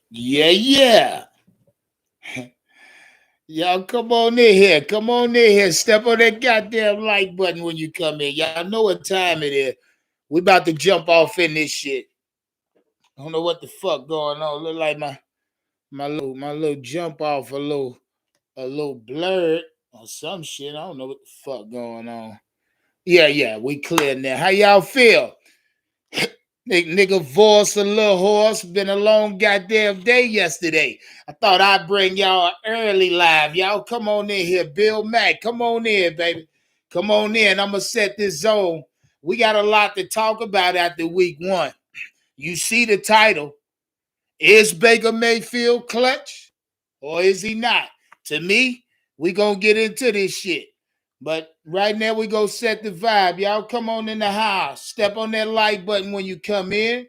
Yeah. Y'all come on in here. Come on in here. Step on that goddamn like button when you come in. Y'all know what time it is. We about to jump off in this shit. I don't know what the fuck going on. Look like my little jump off a little blurred or some shit. I don't know what the fuck going on. Yeah, we clear now. How y'all feel? Nigga voice a little hoarse. Been a long goddamn day yesterday. I thought I'd bring y'all early live. Y'all come on in here. Bill Mack, come on in, baby. Come on in. I'm going to set this zone. We got a lot to talk about after week one. You see the title. Is Baker Mayfield clutch or is he not? To me, we going to get into this shit. But right now, we go set the vibe. Y'all come on in the house. Step on that like button when you come in.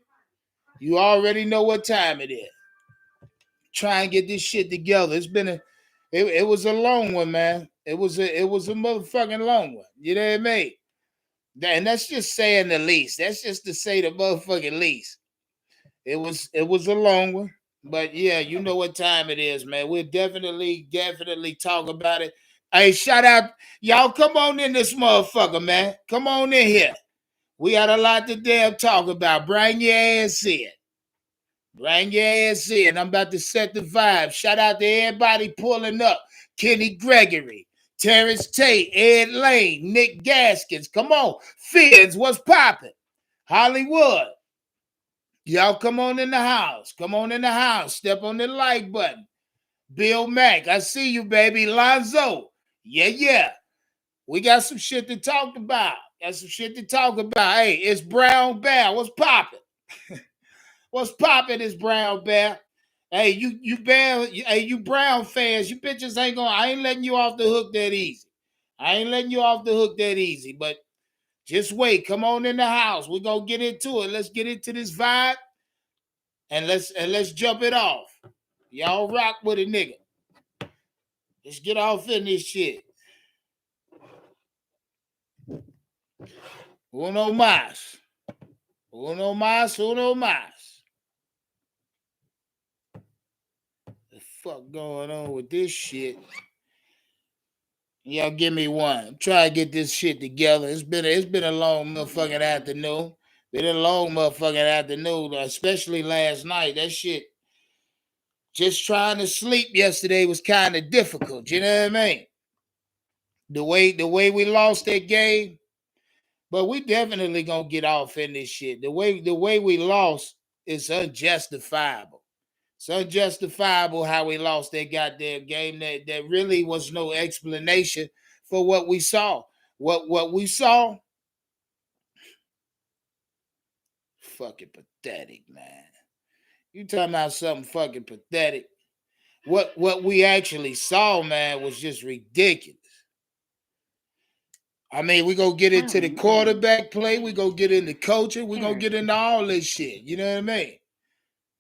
You already know what time it is. Try and get this shit together. It was a long one, man. It was a motherfucking long one. You know what I mean? And that's just saying the least. That's just to say the motherfucking least. It was a long one. But yeah, you know what time it is, man. We'll definitely talk about it. Hey, shout out. Y'all come on in this motherfucker, man. Come on in here. We got a lot to damn talk about. Bring your ass in. Bring your ass in. I'm about to set the vibe. Shout out to everybody pulling up. Kenny Gregory, Terrence Tate, Ed Lane, Nick Gaskins. Come on. Fins, what's popping? Hollywood. Y'all come on in the house. Come on in the house. Step on the like button. Bill Mack, I see you, baby. Lonzo. Yeah. We got some shit to talk about. Hey, it's Brown Bear. What's popping? What's popping is Brown Bear. Hey, you Brown fans, you bitches I ain't letting you off the hook that easy. But just wait. Come on in the house. We're gonna get into it. Let's get into this vibe and let's jump it off. Y'all rock with it, nigga. Let's get off in this shit. Uno más. Uno más, uno más. The fuck going on with this shit? Y'all give me one. I'm trying to get this shit together. It's been a long motherfucking afternoon. Especially last night. That shit, just trying to sleep yesterday was kind of difficult. You know what I mean? The way we lost that game, but we definitely gonna get off in this shit. The way we lost is unjustifiable. It's unjustifiable how we lost that goddamn game. That really was no explanation for what we saw. What we saw, fucking pathetic, man. You talking about something fucking pathetic. What we actually saw, man, was just ridiculous. I mean, we gonna get into the quarterback play, we gonna get into coaching, we gonna get into all this shit. You know what I mean?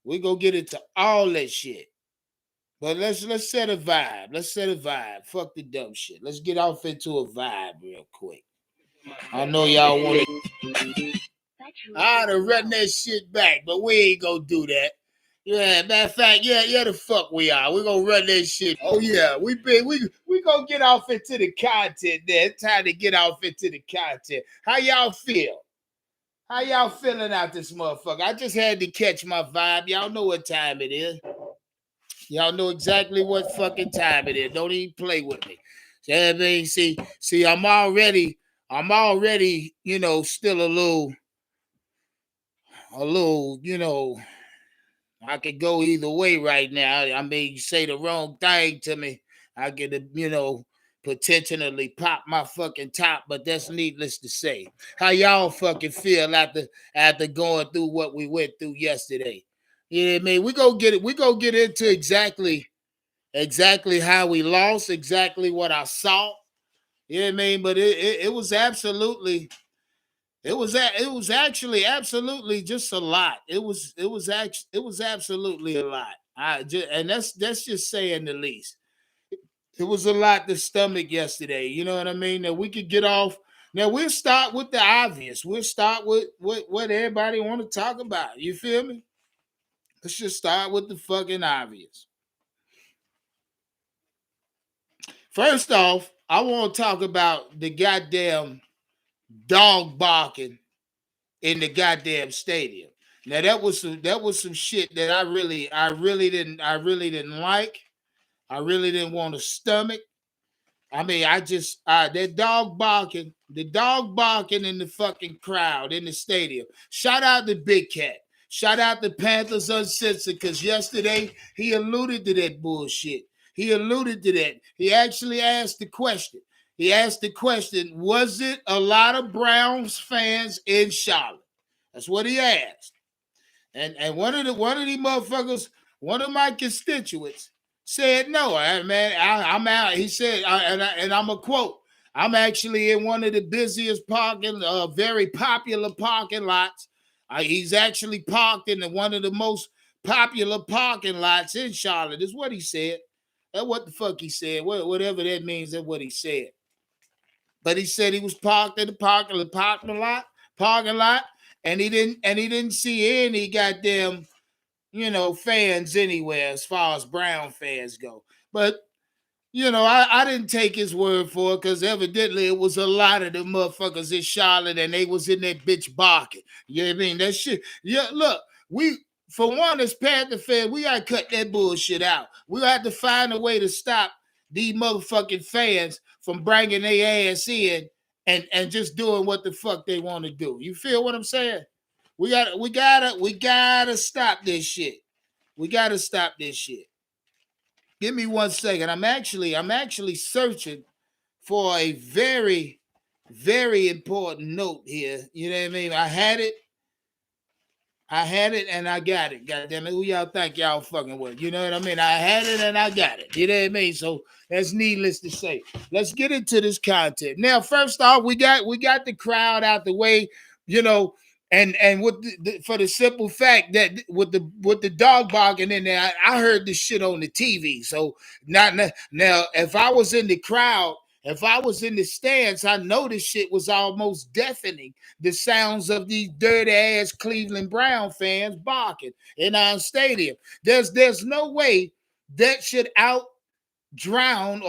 We gonna get into all that shit. But let's set a vibe. Let's set a vibe. Fuck the dumb shit. Let's get off into a vibe real quick. I know y'all want to. I'd have run that shit back, but we ain't gonna do that. Yeah, matter of fact, yeah, the fuck we are. We gonna run that shit. Oh yeah, we gonna get off into the content. There, it's time to get off into the content. How y'all feel? How y'all feeling out this motherfucker? I just had to catch my vibe. Y'all know what time it is. Y'all know exactly what fucking time it is. Don't even play with me. I mean, see, I'm already, still a little, I could go either way right now. I mean, you say the wrong thing to me, I could, potentially pop my fucking top, but that's needless to say. How y'all fucking feel after going through what we went through yesterday? You know what I mean? We go get into exactly how we lost, exactly what I saw. You know what I mean? But it was absolutely. It was actually absolutely just a lot. It was absolutely a lot. And that's just saying the least. It was a lot to stomach yesterday. You know what I mean? That we could get off. Now we'll start with the obvious. We'll start with what everybody want to talk about. You feel me? Let's just start with the fucking obvious. First off, I want to talk about the goddamn dog barking in the goddamn stadium. Now that was some shit that I really didn't like. I really didn't want to stomach. I mean, that dog barking in the fucking crowd in the stadium. Shout out to Big Cat. Shout out to Panthers Uncensored, because yesterday he alluded to that bullshit. He alluded to that. He actually asked the question. He asked the question, was it a lot of Browns fans in Charlotte? That's what he asked. And one of the motherfuckers, one of my constituents, said no. I'm out. He said, and I'm a quote. I'm actually in one of the busiest very popular parking lots. He's actually parked in one of the most popular parking lots in Charlotte. Is what he said. That's what the fuck he said. Whatever that means. That's what he said. But he said he was parked in the parking lot, and he didn't see any goddamn, fans anywhere as far as Brown fans go. But I didn't take his word for it, because evidently it was a lot of the motherfuckers in Charlotte, and they was in that bitch barking. You know what I mean? That shit. Yeah, look, for one, as Panther fans, we gotta cut that bullshit out. We got to find a way to stop these motherfucking fans from bringing their ass in and just doing what the fuck they want to do. You feel what I'm saying? We gotta stop this shit. We gotta stop this shit. Give me 1 second. I'm actually searching for a very, very important note here. You know what I mean? I had it and I got it. God damn it. Who y'all think y'all fucking with? You know what I mean? I had it and I got it. You know what I mean? So that's needless to say. Let's get into this content. Now, first off, we got the crowd out the way, and with for the simple fact that with the dog barking in there, I heard this shit on the TV. So now, if I was in the crowd, if I was in the stands, I know this shit was almost deafening. The sounds of these dirty ass Cleveland Brown fans barking in our stadium. There's no way that should drown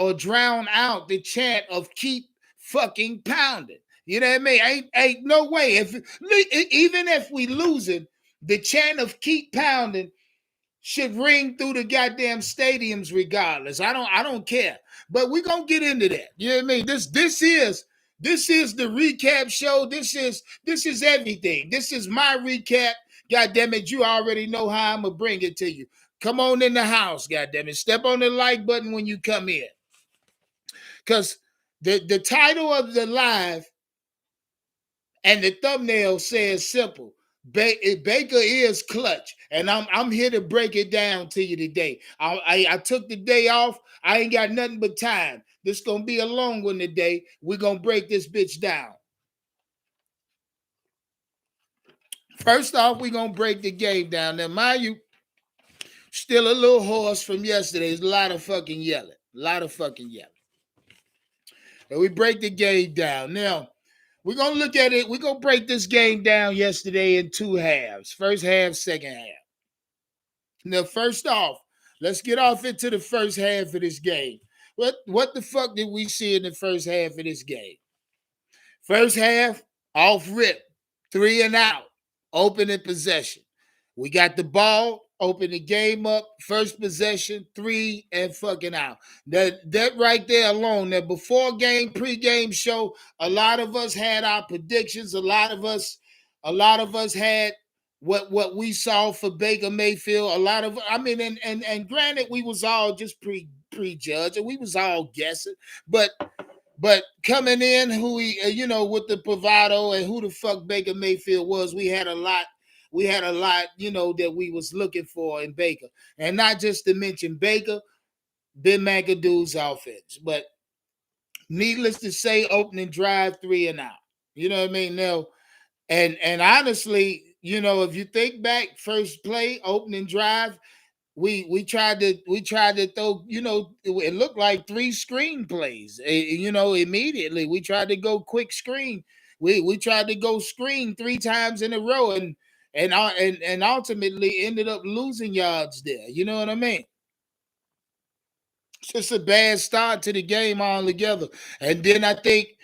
out the chant of keep fucking pounding. You know what I mean? Ain't no way. Even if we losing, the chant of keep pounding should ring through the goddamn stadiums regardless. I don't care. But we're gonna get into that. You know what I mean? This is the recap show. This is everything. This is my recap. God damn it, you already know how I'm gonna bring it to you. Come on in the house, god damn it. Step on the like button when you come in. Because the title of the live and the thumbnail says simple. Baker is clutch, and I'm here to break it down to you today. I took the day off. I ain't got nothing but time. This gonna be a long one today. We're gonna break this bitch down. First off, we're gonna break the game down. Now, mind you, still a little hoarse from yesterday. There's a lot of fucking yelling. And we break the game down. Now, we're going to look at it. We're going to break this game down yesterday in 2 halves. First half, second half. Now, first off, let's get off into the first half of this game. What the fuck did we see in the first half of this game? First half, off rip, 3 and out, opening possession. We got the ball, open the game up, first possession, 3 and fucking out. That right there alone, that before game, pre-game show, a lot of us had our predictions. A lot of us had what we saw for Baker Mayfield. And granted, we was all just prejudging. We was all guessing, but coming in, with the bravado and who the fuck Baker Mayfield was, we had a lot, that we was looking for in Baker. And not just to mention Baker, Ben McAdoo's offense. But needless to say, opening drive, 3 and out. You know what I mean? Now, and honestly, if you think back, first play, opening drive, we tried to throw, it looked like 3 screen plays. Immediately we tried to go quick screen. We tried to go screen 3 times in a row, and and ultimately ended up losing yards there. You know what I mean? It's just a bad start to the game altogether. And then I think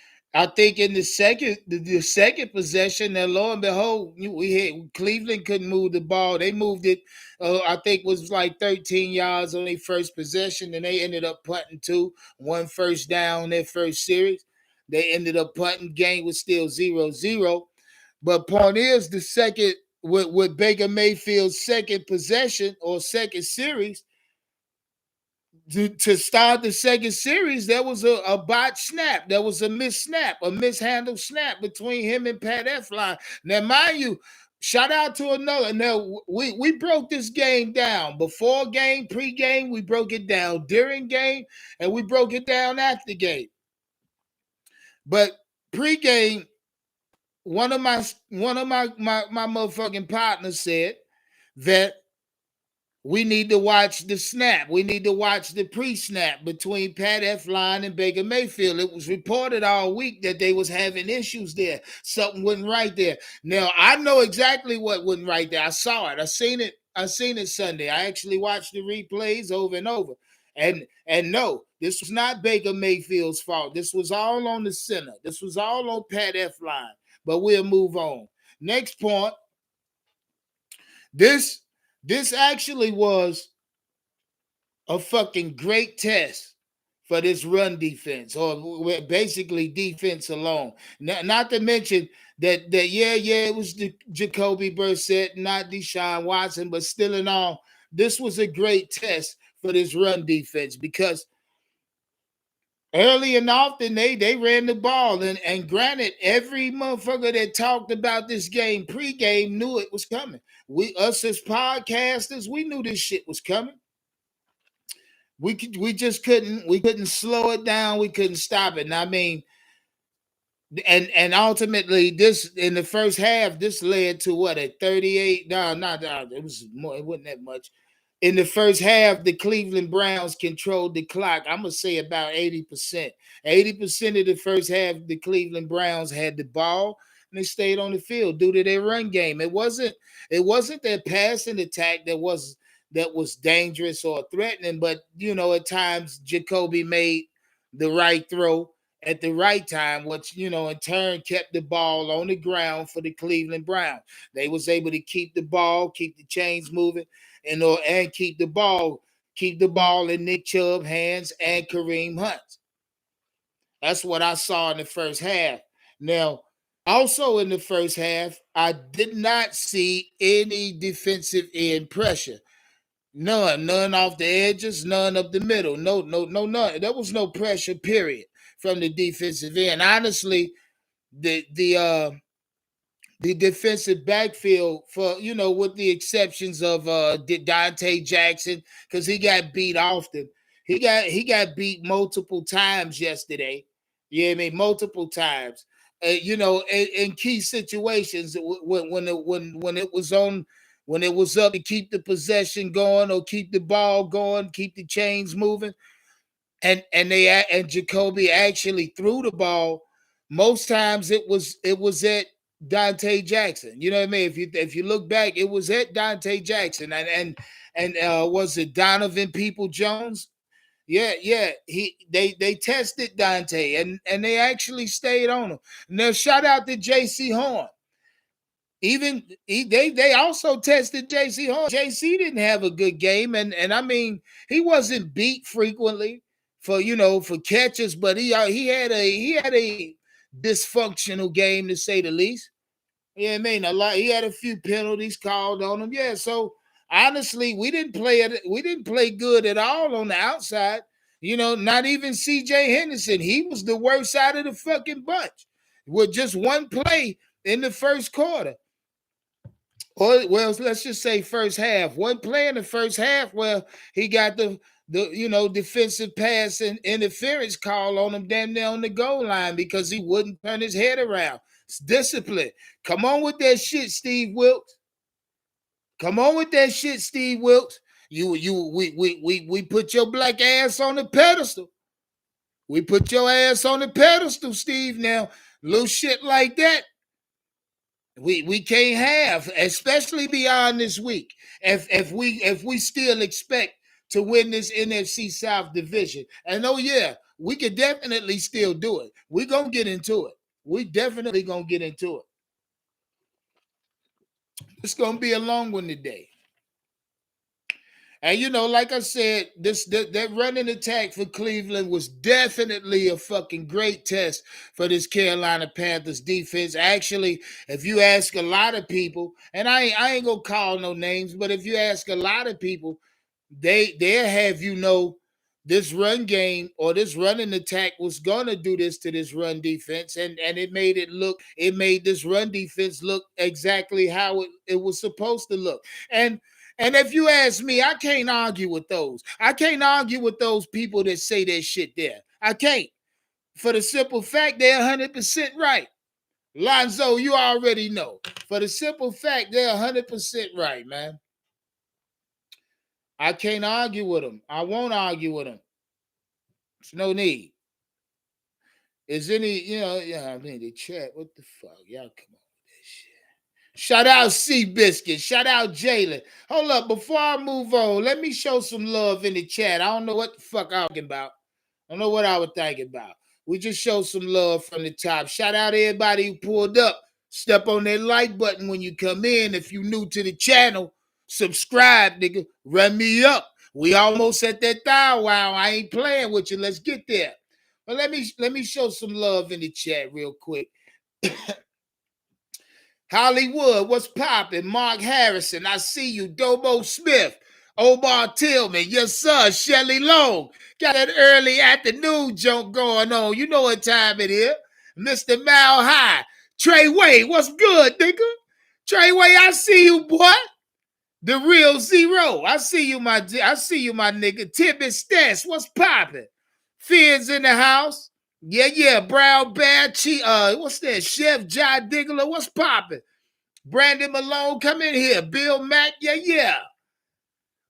in the second possession, then lo and behold, we hit Cleveland couldn't move the ball. They moved it, I think was like 13 yards on their first possession, and they ended up punting one first down their first series. They ended up punting. Game was still 0-0. But point is, the second with Baker Mayfield's second possession or second series, to start the second series, there was a bot snap. There was a snap, a mishandled snap between him and Pat Efline. Now, mind you, shout out to another. Now, we broke this game down. Before game, pre-game, we broke it down. During game, and we broke it down after game. But pre-game, one of my motherfucking partners said that we need to watch the snap. We need to watch the pre-snap between Pat Efline and Baker Mayfield. It was reported all week that they was having issues there. Something wasn't right there. Now, I know exactly what wasn't right there. I saw it. I seen it Sunday. I actually watched the replays over and over. And no, this was not Baker Mayfield's fault. This was all on the center. This was all on Pat Efline. But we'll move on. Next point. This actually was a fucking great test for this run defense, or basically defense alone. Not to mention that it was Jacoby Brissett, not Deshaun Watson, but still in all, this was a great test for this run defense because early and often they ran the ball. And granted, every motherfucker that talked about this game pregame knew it was coming. Us as podcasters, we knew this shit was coming. We just couldn't slow it down. We couldn't stop it. And I mean, and ultimately this in the first half, this led to what, a 38. No, it was more, it wasn't that much. In the first half, the Cleveland Browns controlled the clock. I'm going to say about 80%. 80% of the first half, the Cleveland Browns had the ball, and they stayed on the field due to their run game. It wasn't their passing attack that was dangerous or threatening, but, at times Jacoby made the right throw at the right time, which, in turn kept the ball on the ground for the Cleveland Browns. They was able to keep the ball, keep the chains moving, and keep the ball in Nick Chubb's hands and Kareem Hunt's. That's what I saw in the first half. Now, also in the first half, I did not see any defensive end pressure. None off the edges, none up the middle. No, none. There was no pressure, period, from the defensive end. Honestly, the defensive backfield, for with the exceptions of Dante Jackson, because he got beat often. He got beat multiple times yesterday. Yeah, I mean multiple times. In key situations when it was up to keep the possession going or keep the ball going, keep the chains moving, and Jacoby actually threw the ball. Most times it was at Dante Jackson. You know what I mean? If you look back, it was at Dante Jackson and was it Donovan People-Jones? Yeah. They tested Dante and they actually stayed on him. Now shout out to J.C. Horn. They also tested J.C. Horn. J.C. didn't have a good game, and I mean he wasn't beat frequently for catches, but he had a dysfunctional game, to say the least. Yeah, I mean, he had a few penalties called on him. Yeah, so honestly, we didn't play good at all on the outside. Not even C.J. Henderson. He was the worst out of the fucking bunch with just one play in the first quarter. Or, well, let's just say first half. One play in the first half where he got the defensive pass and interference call on him damn near on the goal line because he wouldn't turn his head around. It's discipline. Come on with that shit, Steve Wilkes. Come on with that shit, Steve Wilkes. We put your black ass on the pedestal. We put your ass on the pedestal, Steve. Now, little shit like that. We can't have, especially beyond this week. If we still expect to win this NFC South division, and oh yeah, we could definitely still do it. We're gonna get into it. We definitely gonna get into it. It's gonna be a long one today. And like I said, that running attack for Cleveland was definitely a fucking great test for this Carolina Panthers defense. Actually, if you ask a lot of people, and I ain't gonna call no names, but if you ask a lot of people, they'll have this run game or this running attack was gonna do this to this run defense, and it made this run defense look exactly how it was supposed to look. And if you ask me, I can't argue with those. I can't argue with those people that say that shit there. I can't. For the simple fact they're 100% right. Lonzo, you already know. For the simple fact they're 100% right, man. I can't argue with them. I won't argue with them. There's no need. Is any, the chat, what the fuck? Y'all come on with that shit. Shout out Seabiscuit. Shout out Jalen. Hold up, before I move on, let me show some love in the chat. I don't know what the fuck I'm talking about. I don't know what I was thinking about. We just show some love from the top. Shout out everybody who pulled up. Step on that like button when you come in. If you new to the channel, subscribe, nigga. Run me up. We almost at that thou wow. I ain't playing with you. Let's get there. But let me show some love in the chat real quick. Hollywood, what's poppin'? Mark Harrison, I see you. Dobo Smith, Omar Tillman, yes sir. Shelly Long, got that early afternoon junk going on. You know what time it is. Mr. Mal High, Trey Way, what's good, nigga? Trey Way, I see you, boy. The real zero. I see you, my nigga. Tibbet Stess, what's poppin'? Fiends in the house. Yeah. Brown Bear, what's that? Chef John Diggler, what's poppin'? Brandon Malone, come in here. Bill Mack, yeah.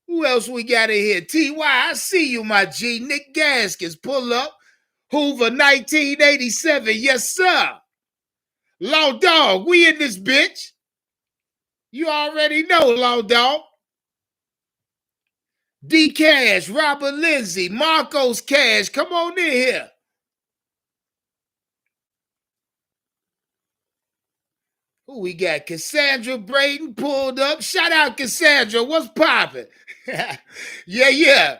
Who else we got in here? T.Y., I see you, my G. Nick Gaskins, pull up. Hoover, 1987, yes, sir. Law Dog, we in this bitch. You already know, Law Dog. D Cash, Robert Lindsay, Marcos Cash, come on in here. Who we got? Cassandra Braden pulled up. Shout out Cassandra. What's poppin'? Yeah.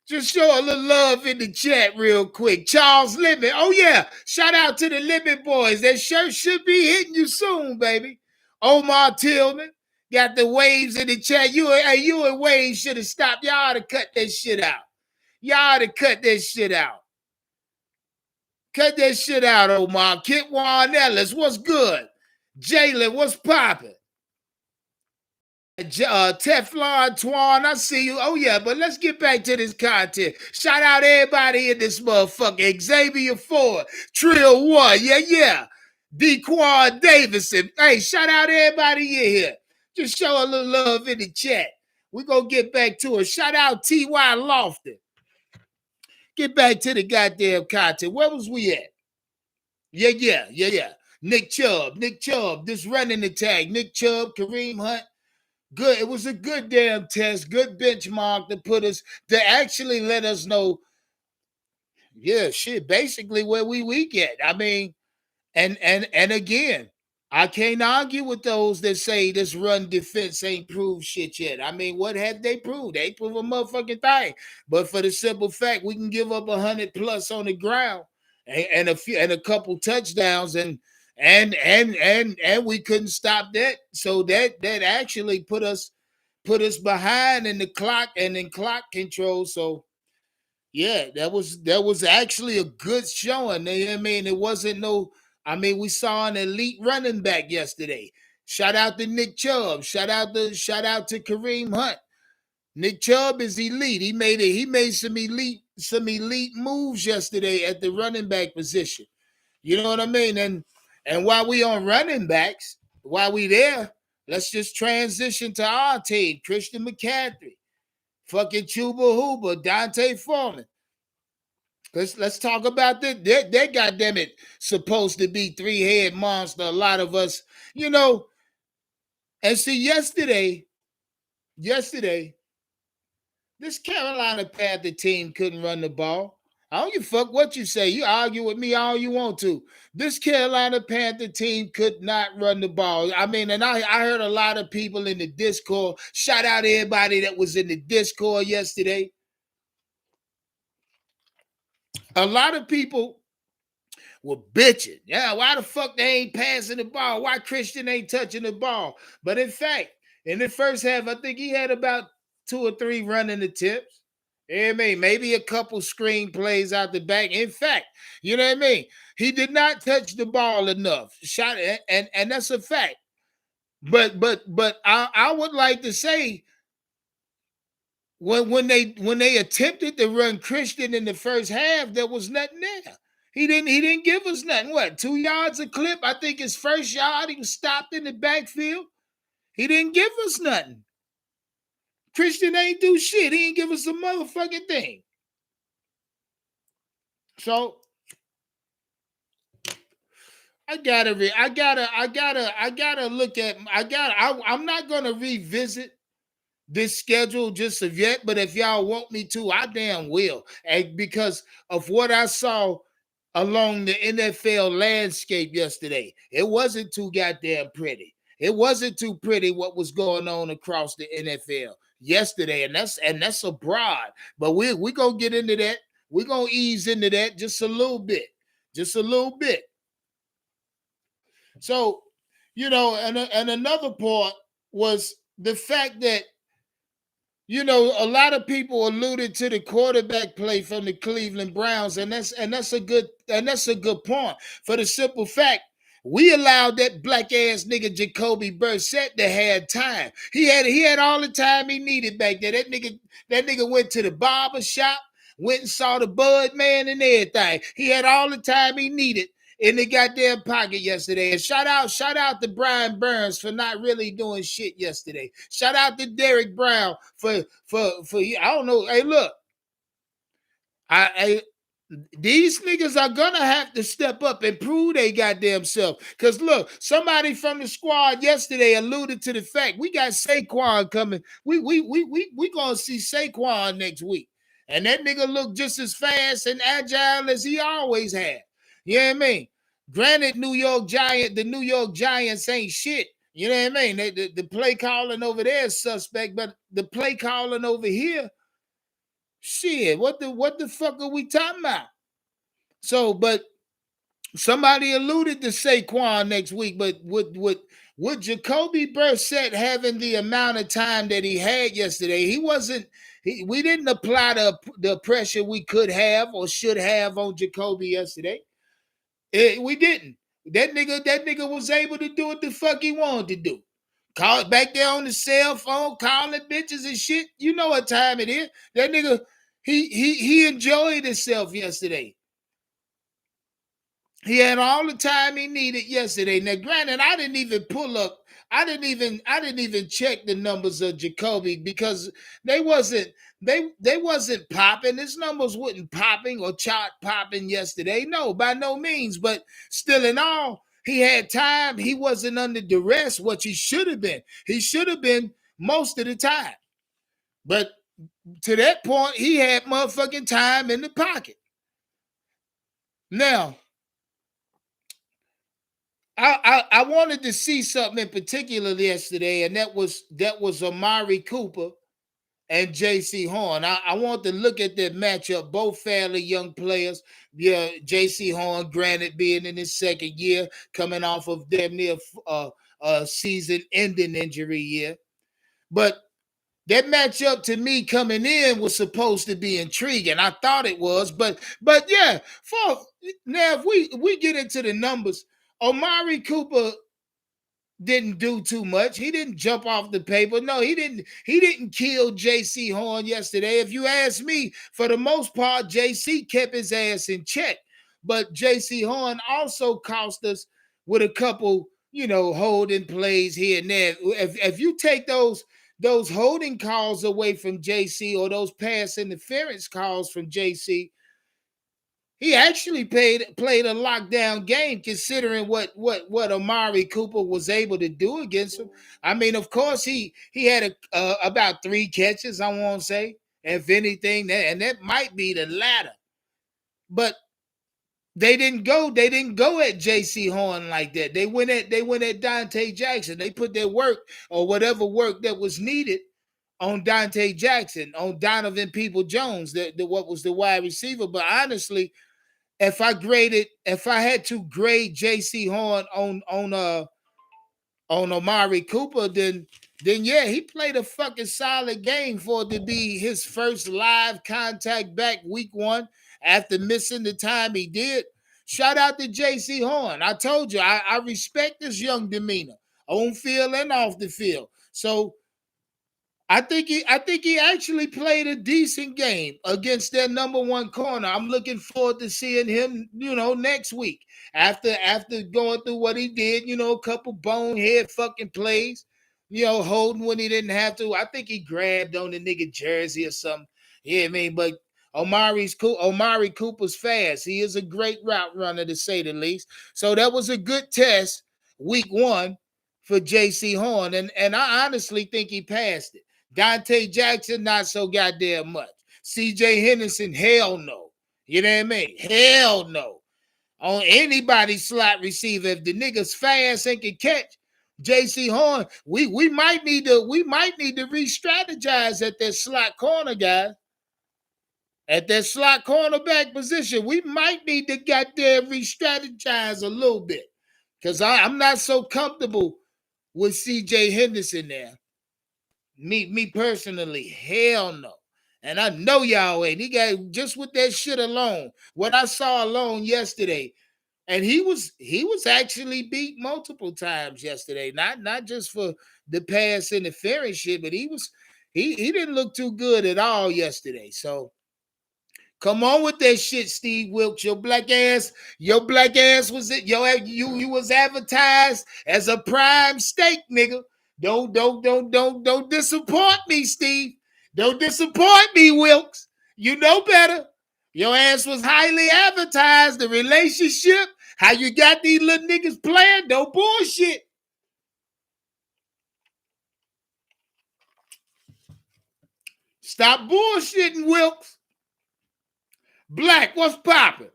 Just show a little love in the chat real quick. Charles Lemon. Oh, yeah. Shout out to the Lemon boys. That shirt should be hitting you soon, baby. Omar Tillman. Got the waves in the chat. You and Wayne should have stopped. Y'all ought to cut that shit out. Cut that shit out, Omar. Kit Juan Ellis. What's good? Jalen, what's poppin'? Teflon Twan, I see you. Oh, yeah, but let's get back to this content. Shout out everybody in this motherfucker. Xavier Ford, Trill 1, yeah. Dequan Davison. Hey, shout out everybody in here. Just show a little love in the chat. We're going to get back to it. Shout out T.Y. Lofton. Get back to the goddamn content. Where was we at? Yeah. Nick Chubb, this running attack. Nick Chubb, Kareem Hunt. Good. It was a good damn test, good benchmark to actually let us know, basically where we weak at. I mean, and again, I can't argue with those that say this run defense ain't proved shit yet. I mean, what have they proved? They prove a motherfucking thing. But for the simple fact we can give up 100 plus on the ground and a couple touchdowns and we couldn't stop that. So that actually put us behind in the clock and in clock control. So yeah, that was actually a good showing. I mean, it wasn't we saw an elite running back yesterday. Shout out to Nick Chubb. Shout out to Kareem Hunt. Nick Chubb is elite. He made some elite moves yesterday at the running back position. You know what I mean? And while we on running backs, while we there, let's just transition to our team. Christian McCaffrey, fucking Chuba Huber, Dante Foreman. Let's talk about that. They're goddamn it supposed to be three-head monster. A lot of us, You know, and see, yesterday, this Carolina Panther team couldn't run the ball. I don't give a fuck what you say. You argue with me all you want to. This Carolina Panther team could not run the ball. I mean, and I heard a lot of people in the Discord. Shout out to everybody that was in the Discord yesterday. A lot of people were bitching. Yeah, why the fuck they ain't passing the ball? Why Christian ain't touching the ball? But in fact, in the first half, I think he had about 2 or 3 running attempts. You know what I mean? Maybe a couple screen plays out the back. In fact, you know what I mean? He did not touch the ball enough. Shot it, and that's a fact. But I would like to say when they attempted to run Christian in the first half, there was nothing there. He didn't give us nothing. What, 2 yards a clip? I think his first yard, he was stopped in the backfield. He didn't give us nothing. Christian ain't do shit. He ain't give us a motherfucking thing. So I'm not gonna revisit this schedule just of yet, but if y'all want me to, I damn will. And because of what I saw along the NFL landscape yesterday, it wasn't too goddamn pretty. It wasn't too pretty what was going on across the NFL yesterday, and that's abroad. But we gonna get into that. We're gonna ease into that just a little bit. Just a little bit. So, you know, and another part was the fact that, you know, a lot of people alluded to the quarterback play from the Cleveland Browns, and that's a good point. For the simple fact, we allowed that black ass nigga Jacoby Brissett to have time. He had all the time he needed back there. That nigga went to the barber shop, went and saw the Bud Man and everything. He had all the time he needed in the goddamn pocket yesterday. And shout out to Brian Burns for not really doing shit yesterday. Shout out to Derek Brown for I don't know. Hey, look, these niggas are gonna have to step up and prove they goddamn self. Cause look, somebody from the squad yesterday alluded to the fact we got Saquon coming. We gonna see Saquon next week, and that nigga look just as fast and agile as he always had. You know what I mean? Granted, the New York Giants ain't shit. You know what I mean? The play calling over there is suspect, but the play calling over here, shit, what the fuck are we talking about? So, but somebody alluded to Saquon next week, but would Jacoby Brissett having the amount of time that he had yesterday, we didn't apply the pressure we could have or should have on Jacoby yesterday. We didn't. That nigga was able to do what the fuck he wanted to do. Call it back there on the cell phone, calling bitches and shit. You know what time it is. That nigga, he enjoyed himself yesterday. He had all the time he needed yesterday. Now, granted, I didn't even check the numbers of Jacoby because they wasn't popping. His numbers wasn't popping or chart popping yesterday. No, by no means. But still in all, he had time. He wasn't under duress, what he should have been. He should have been most of the time. But to that point, he had motherfucking time in the pocket. Now, I wanted to see something in particular yesterday, and that was Amari Cooper and J.C. Horn. I want to look at that matchup, both fairly young players. Yeah, J.C. Horn, granted, being in his second year, coming off of damn near season-ending injury year. But that matchup to me coming in was supposed to be intriguing. I thought it was, but yeah, now if we get into the numbers, Amari Cooper didn't do too much. He didn't jump off the paper. No, he didn't kill J.C. Horn yesterday. If you ask me, for the most part, J.C. kept his ass in check. But J.C. Horn also cost us with a couple, holding plays here and there. If you take those holding calls away from J.C. or those pass interference calls from J.C., He actually played a lockdown game, considering what Amari Cooper was able to do against him. I mean, of course, he had about 3 catches, I won't say, if anything, and that might be the latter. But they didn't go at J.C. Horn like that. They went at Dante Jackson. They put their work, or whatever work that was needed, on Dante Jackson, on Donovan People-Jones, what was the wide receiver. But honestly, if I had to grade J.C. Horn on Amari Cooper, then yeah, he played a fucking solid game for it to be his first live contact back week 1 after missing the time he did. Shout out to J.C. Horn. I told you, I respect his young demeanor on field and off the field. So I think he actually played a decent game against their number 1 corner. I'm looking forward to seeing him, next week after going through what he did, a couple bonehead fucking plays, holding when he didn't have to. I think he grabbed on the nigga jersey or something. Yeah, I mean, but Amari Cooper's fast. He is a great route runner, to say the least. So that was a good test week 1 for J.C. Horn, and I honestly think he passed it. Dante Jackson, not so goddamn much. C.J. Henderson, hell no. You know what I mean? Hell no. On anybody slot receiver, if the nigga's fast and can catch, J.C. Horn, we might need to re-strategize at that slot corner, guys. At that slot cornerback position, we might need to goddamn re-strategize a little bit. Because I'm not so comfortable with C.J. Henderson there. Me personally, hell no. And I know y'all ain't. He got, just with that shit alone, what I saw alone yesterday, and he was actually beat multiple times yesterday. Not just for the pass interference shit, but he didn't look too good at all yesterday. So come on with that shit, Steve Wilkes. Your black ass was it? You was advertised as a prime steak, nigga. Don't disappoint me, Steve. Don't disappoint me, Wilkes. You know better. Your ass was highly advertised. The relationship, how you got these little niggas playing, no bullshit. Stop bullshitting, Wilkes. Black, what's popping?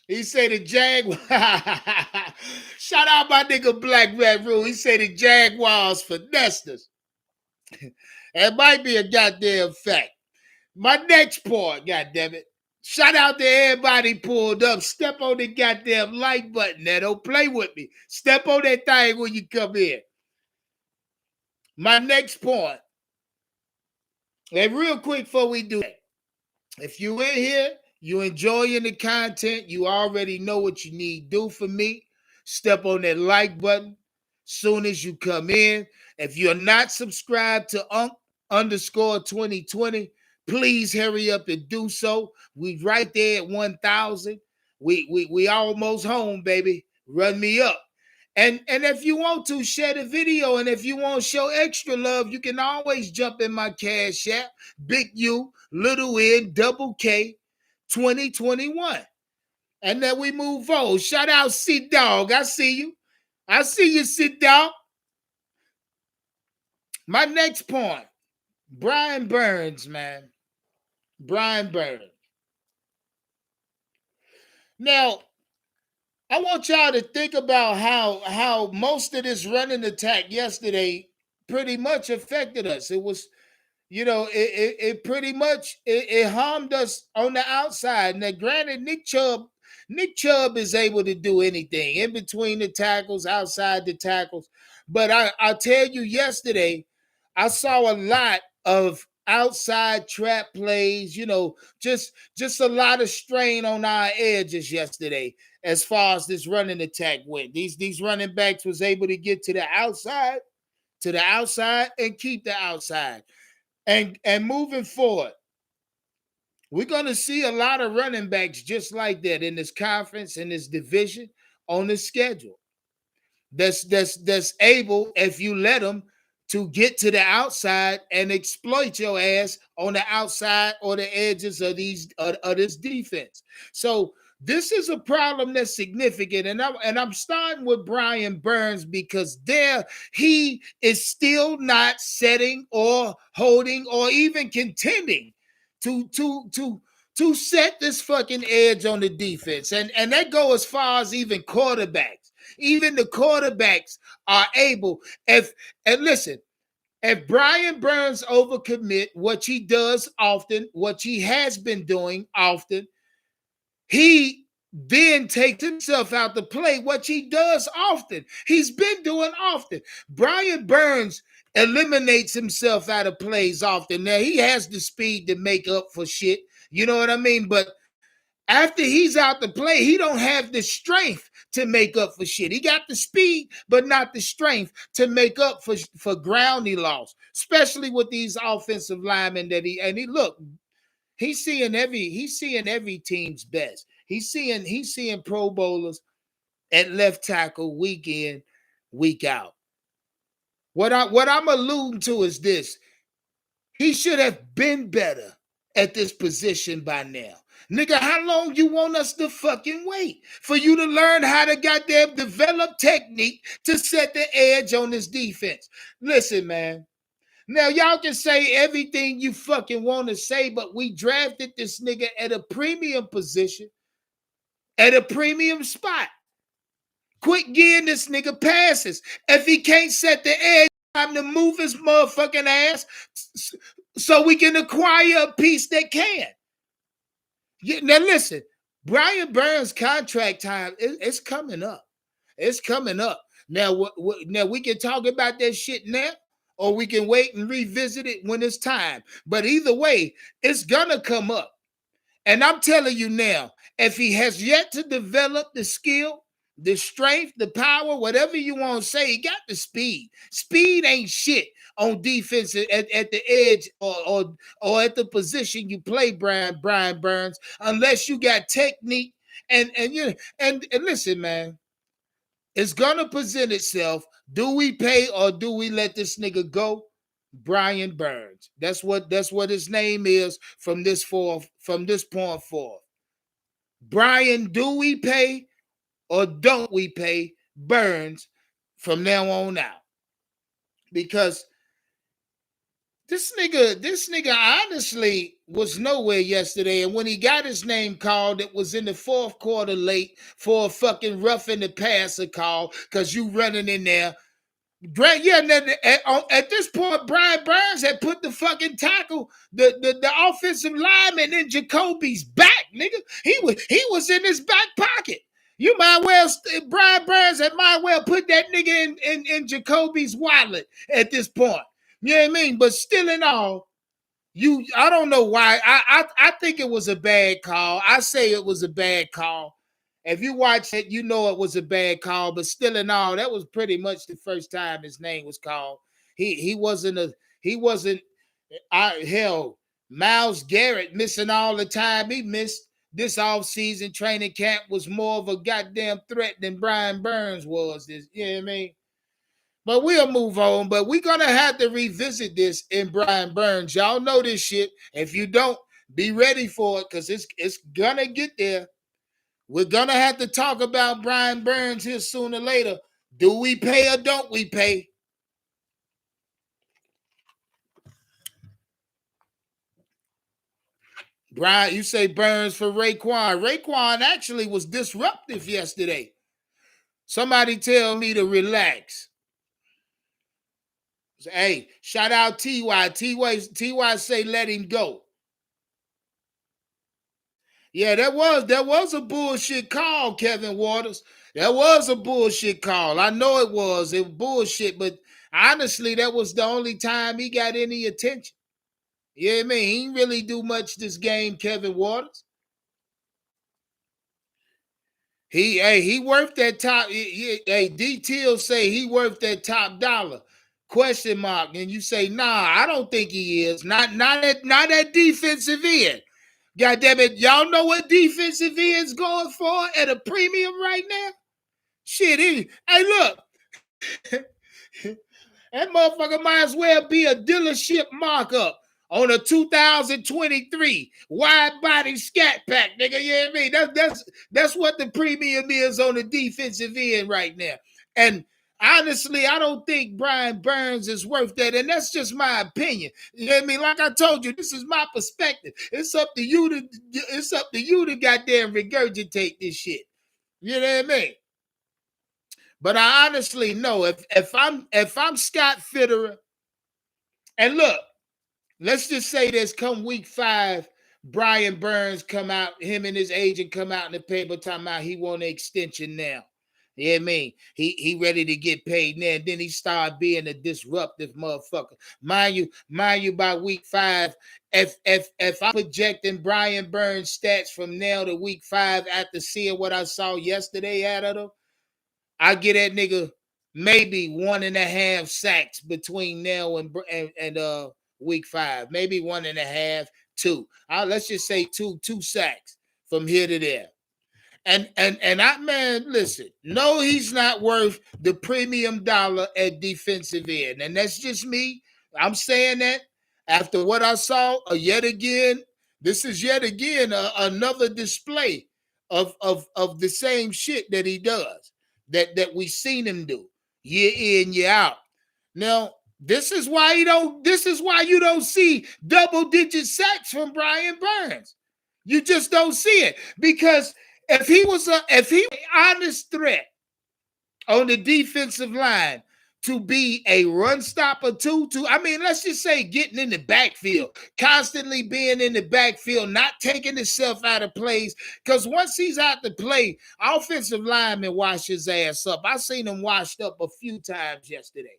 He said the Jaguars. Shout out my nigga Black Matt Rhule. He said the Jaguars finessed us. It might be a goddamn fact. My next point, goddammit. Shout out to everybody pulled up. Step on the goddamn like button there. Don't play with me. Step on that thing when you come in. My next point. And real quick before we do that. If you in here, you enjoying the content, you already know what you need to do for me. Step on that like button soon as you come in. If you're not subscribed to _2020, please hurry up and do so. We right there at 1,000. We almost home, baby. Run me up. And if you want to, share the video. And if you want to show extra love, you can always jump in my Cashapp. Big U, little N, double K, 2021. And then we move on. Shout out C Dog. I see you. I see you, C Dog. My next point. Brian Burns, man. Brian Burns. Now, I want y'all to think about how most of this running attack yesterday pretty much affected us. It was, it pretty much it harmed us on the outside. Now, granted, Nick Chubb is able to do anything in between the tackles, outside the tackles. But I'll tell you, yesterday, I saw a lot of outside trap plays, just a lot of strain on our edges yesterday as far as this running attack went. These running backs was able to get to the outside and keep the outside. And moving forward, we're going to see a lot of running backs just like that in this conference, in this division, on the schedule. That's able, if you let them, to get to the outside and exploit your ass on the outside or the edges of this defense. So this is a problem that's significant, and I'm starting with Brian Burns because he is still not setting or holding or even contending to set this fucking edge on the defense, and that go as far as even quarterbacks. Even the quarterbacks are able. And listen, if Brian Burns overcommit, which he does often, what he has been doing often, he then takes himself out to play, what he does often. He's been doing often. Brian Burns eliminates himself out of plays often. Now, he has the speed to make up for shit. You know what I mean? But after he's out to play, he don't have the strength to make up for shit. He got the speed, but not the strength to make up for ground he lost, especially with these offensive linemen look, he's seeing every team's best. He's seeing Pro Bowlers at left tackle week in, week out. What I'm alluding to is this: he should have been better at this position by now. Nigga, how long you want us to fucking wait for you to learn how to goddamn develop technique to set the edge on this defense? Listen, man. Now, y'all can say everything you fucking want to say, but we drafted this nigga at a premium position, at a premium spot. Quit getting this nigga passes. If he can't set the edge, time to move his motherfucking ass so we can acquire a piece that can. Now listen, Brian Burns' contract time it's coming up. It's coming up. Now we can talk about that shit now, or we can wait and revisit it when it's time. But either way, it's gonna come up. And I'm telling you now, if he has yet to develop the skill, the strength, the power, whatever you want to say, he got the speed. Speed ain't shit on defense at the edge or at the position you play, Brian Burns, unless you got technique. And listen, man, it's gonna present itself. Do we pay or do we let this nigga go? Brian Burns. That's what his name is from this point forth. Brian, do we pay or don't we pay Burns from now on out? Because this nigga honestly was nowhere yesterday, and when he got his name called, it was in the fourth quarter late for a fucking roughing the passer call because you running in there. At this point, Brian Burns had put the fucking tackle, the offensive lineman in Jacoby's back, nigga. He was in his back pocket. You might well, Brian Burns had might well put that nigga in Jacoby's wallet at this point. You know what I mean? But still in all, I don't know why. I think it was a bad call. I say it was a bad call. If you watch it, you know it was a bad call, but still in all, that was pretty much the first time his name was called. Hell, Myles Garrett missing all the time he missed this offseason training camp was more of a goddamn threat than Brian Burns was. You know what I mean? But we'll move on. But we're going to have to revisit this in Brian Burns. Y'all know this shit. If you don't, be ready for it because it's going to get there. We're going to have to talk about Brian Burns here sooner or later. Do we pay or don't we pay? Brian, you say Burns for Raekwon. Raekwon actually was disruptive yesterday. Somebody tell me to relax. Hey, shout out T.Y. T.Y. say let him go. Yeah, that was a bullshit call, Kevin Waters. That was a bullshit call. I know it was. It was bullshit, but honestly, that was the only time he got any attention. You know what I mean? He didn't really do much this game, Kevin Waters. He worth that top. Hey, D-Till say he worth that top dollar. Question mark. And you say, nah, I don't think he is. Not at defensive end. God damn it. Y'all know what defensive end's going for at a premium right now? Shit. Hey, look. That motherfucker might as well be a dealership markup on a 2023 wide body scat pack, nigga. You know what I mean? That's what the premium is on the defensive end right now. And honestly, I don't think Brian Burns is worth that. And that's just my opinion. You know what I mean? Like I told you, this is my perspective. It's up to you to goddamn regurgitate this shit. You know what I mean? But I honestly know if I'm Scott Fitterer, and look, let's just say this: come week 5, Brian Burns come out, him and his agent come out in the paper talking about he want an extension now. You know what I mean? He ready to get paid now, and then he started being a disruptive motherfucker. Mind you, by week 5, if I'm projecting Brian Burns stats from now to week 5 after seeing what I saw yesterday out of him, I get that nigga maybe 1.5 sacks between now and week 5, maybe 1.5, 2. Let's just say two sacks from here to there. And I, man, listen, no, he's not worth the premium dollar at defensive end. And that's just me. I'm saying that after what I saw yet again. This is yet again another display of the same shit that he does, that we seen him do year in, year out. Now, this is why you don't see double-digit sacks from Brian Burns. You just don't see it, because if he was an honest threat on the defensive line to be a run stopper too, I mean, let's just say getting in the backfield, constantly being in the backfield, not taking himself out of plays, because once he's out the play, offensive linemen wash his ass up. I seen him washed up a few times yesterday.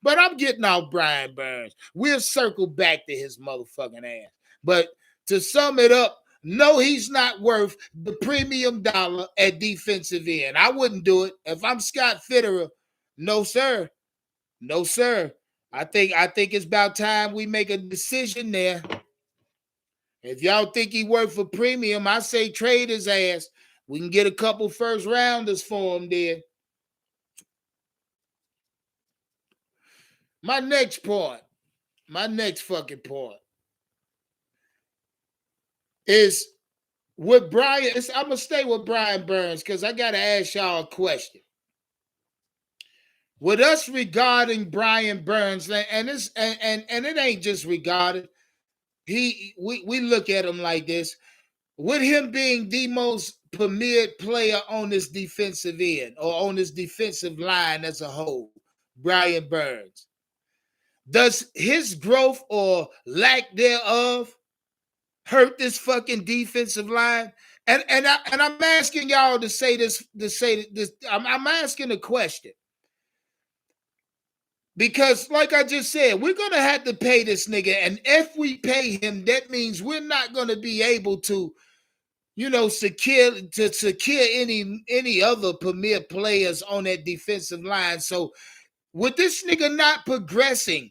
But I'm getting off Brian Burns. We'll circle back to his motherfucking ass. But to sum it up, no, he's not worth the premium dollar at defensive end. I wouldn't do it. If I'm Scott Fitterer, no, sir. No, sir. I think it's about time we make a decision there. If y'all think he worth a premium, I say trade his ass. We can get a couple first rounders for him there. My next fucking point is with Brian. I'm gonna stay with Brian Burns because I gotta ask y'all a question. With us regarding Brian Burns, and it ain't just regarded. We look at him like this. With him being the most premier player on this defensive end or on this defensive line as a whole, Brian Burns. Does his growth or lack thereof hurt this fucking defensive line? And I'm asking y'all to say this. I'm asking a question. Because, like I just said, we're going to have to pay this nigga. And if we pay him, that means we're not going to be able to, secure any other premier players on that defensive line. So with this nigga not progressing,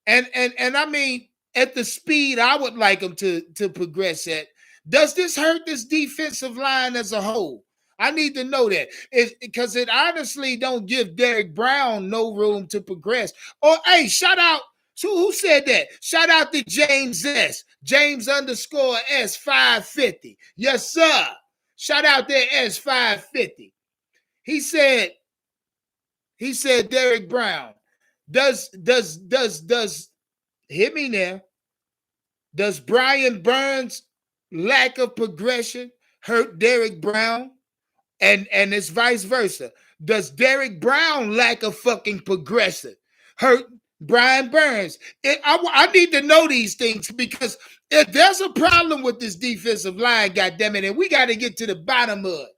and I mean, at the speed I would like him to progress at, does this hurt this defensive line as a whole? I need to know that, because it honestly don't give Derek Brown no room to progress. Or, hey, shout out. So who said that? Shout out to James S. James _S 550. Yes, sir. Shout out there S 550. He said Derek Brown. Does hear me now? Does Brian Burns' lack of progression hurt Derek Brown? And it's vice versa. Does Derek Brown lack of fucking progression hurt Brian Burns? I need to know these things, because if there's a problem with this defensive line, goddammit, and we got to get to the bottom of it.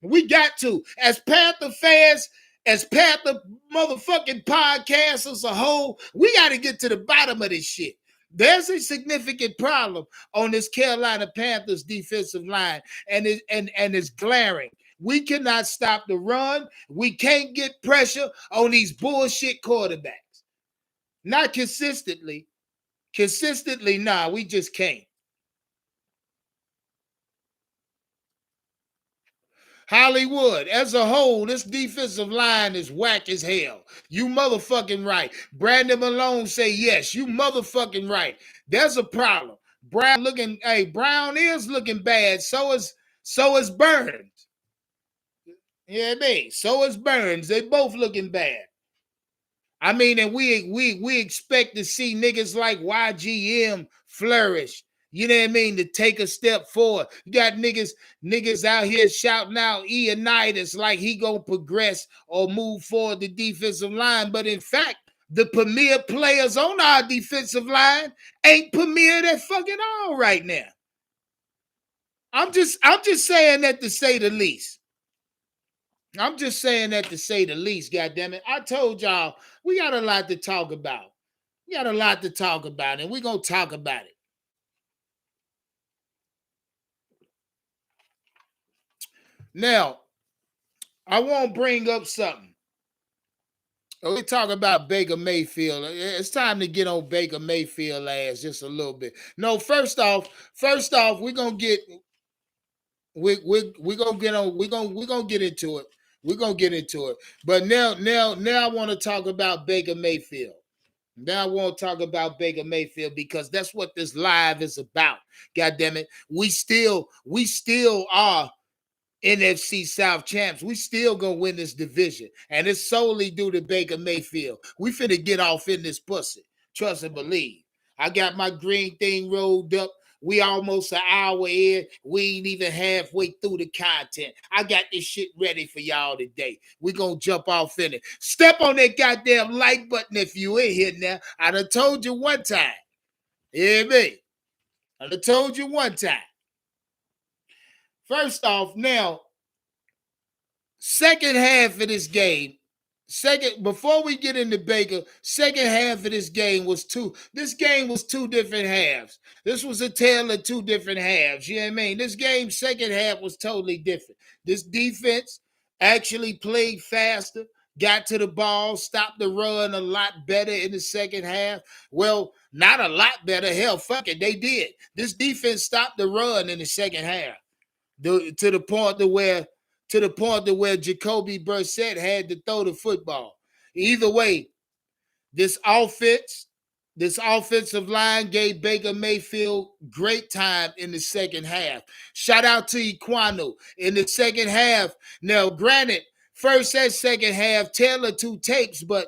We got to. As Panther fans, as Panther motherfucking podcasts as a whole, we got to get to the bottom of this shit. There's a significant problem on this Carolina Panthers defensive line, and it's glaring. We cannot stop the run. We can't get pressure on these bullshit quarterbacks. Not consistently. Consistently, nah, we just can't. Hollywood, as a whole, this defensive line is whack as hell. You motherfucking right. Brandon Malone say yes. You motherfucking right. There's a problem. Brown is looking bad. So is Burns. Yeah, me. So is Burns. They both looking bad. I mean, and we expect to see niggas like YGM flourish. You know what I mean? To take a step forward. You got niggas out here shouting out Ianitis like he gonna progress or move forward the defensive line. But in fact, the premier players on our defensive line ain't premier at fucking all right now. I'm just saying that to say the least. I'm just saying that to say the least, goddammit. I told y'all we got a lot to talk about. We got a lot to talk about, and we're going to talk about it. Now, I want to bring up something. We talk about Baker Mayfield. It's time to get on Baker Mayfield ass just a little bit. No, first off, we're gonna get we're gonna get on we're gonna get into it. We're gonna get into it. But now I want to talk about Baker Mayfield. Now I want to talk about Baker Mayfield because that's what this live is about. God damn it. We still are NFC South champs. We still gonna win this division. And it's solely due to Baker Mayfield. We finna get off in this pussy. Trust and believe. I got my green thing rolled up. We almost an hour in. We ain't even halfway through the content. I got this shit ready for y'all today. We gonna jump off in it. Step on that goddamn like button if you in here now. I done told you one time. You hear me? I done told you one time. First off, now, second half of this game, before we get into Baker, second half of this game was two different halves. This was a tale of two different halves. You know what I mean? This game, second half was totally different. This defense actually played faster, got to the ball, stopped the run a lot better in the second half. Well, not a lot better. Hell, fuck it, they did. This defense stopped the run in the second half. To the point to where Jacoby Brissett had to throw the football. Either way, this offensive line gave Baker Mayfield great time in the second half. Shout out to Equano in the second half. Now, granted, first and second half, Taylor two tapes, but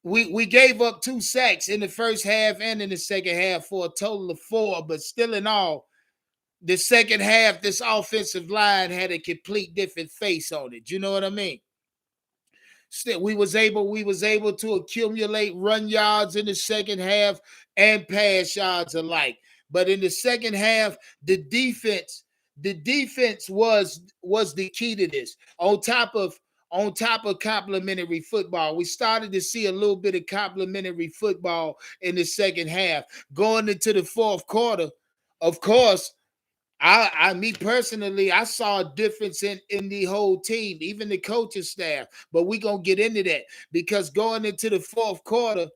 we gave up 2 sacks in the first half and in the second half for a total of 4, but still in all, the second half, this offensive line had a complete different face on it. You know what I mean? Still, we was able to accumulate run yards in the second half and pass yards alike. But in the second half, the defense was the key to this. On top of complimentary football, we started to see a little bit of complimentary football in the second half. Going into the fourth quarter, of course, me personally, I saw a difference in the whole team, even the coaching staff. But we're going to get into that because going into the fourth quarter,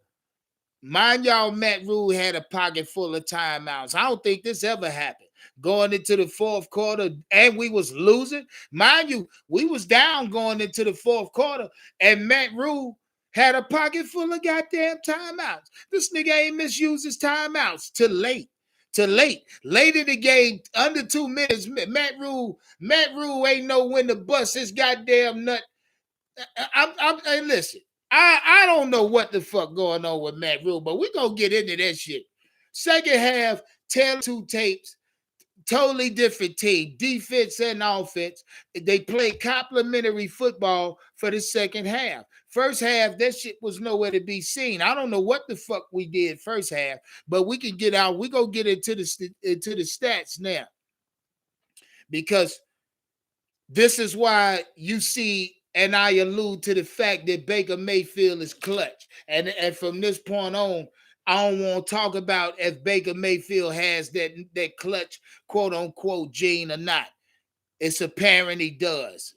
mind y'all, Matt Rhule had a pocket full of timeouts. I don't think this ever happened. Going into the fourth quarter, and we was losing. Mind you, we was down going into the fourth quarter, and Matt Rhule had a pocket full of goddamn timeouts. This nigga ain't misused his timeouts till late. Late in the game, under 2 minutes, Matt Rhule ain't know when to bust his goddamn nut. Hey, listen, I don't know what the fuck going on with Matt Rhule, but we gonna get into that shit. Second half, tell 2 tapes, totally different team, defense and offense. They played complimentary football for the second half. First half, that shit was nowhere to be seen. I don't know what the fuck we did first half, but we can get out. We gonna get into the stats now, because this is why you see, and I allude to the fact that Baker Mayfield is clutch, and from this point on, I don't want to talk about if Baker Mayfield has that clutch, quote unquote, gene or not. It's apparent he does.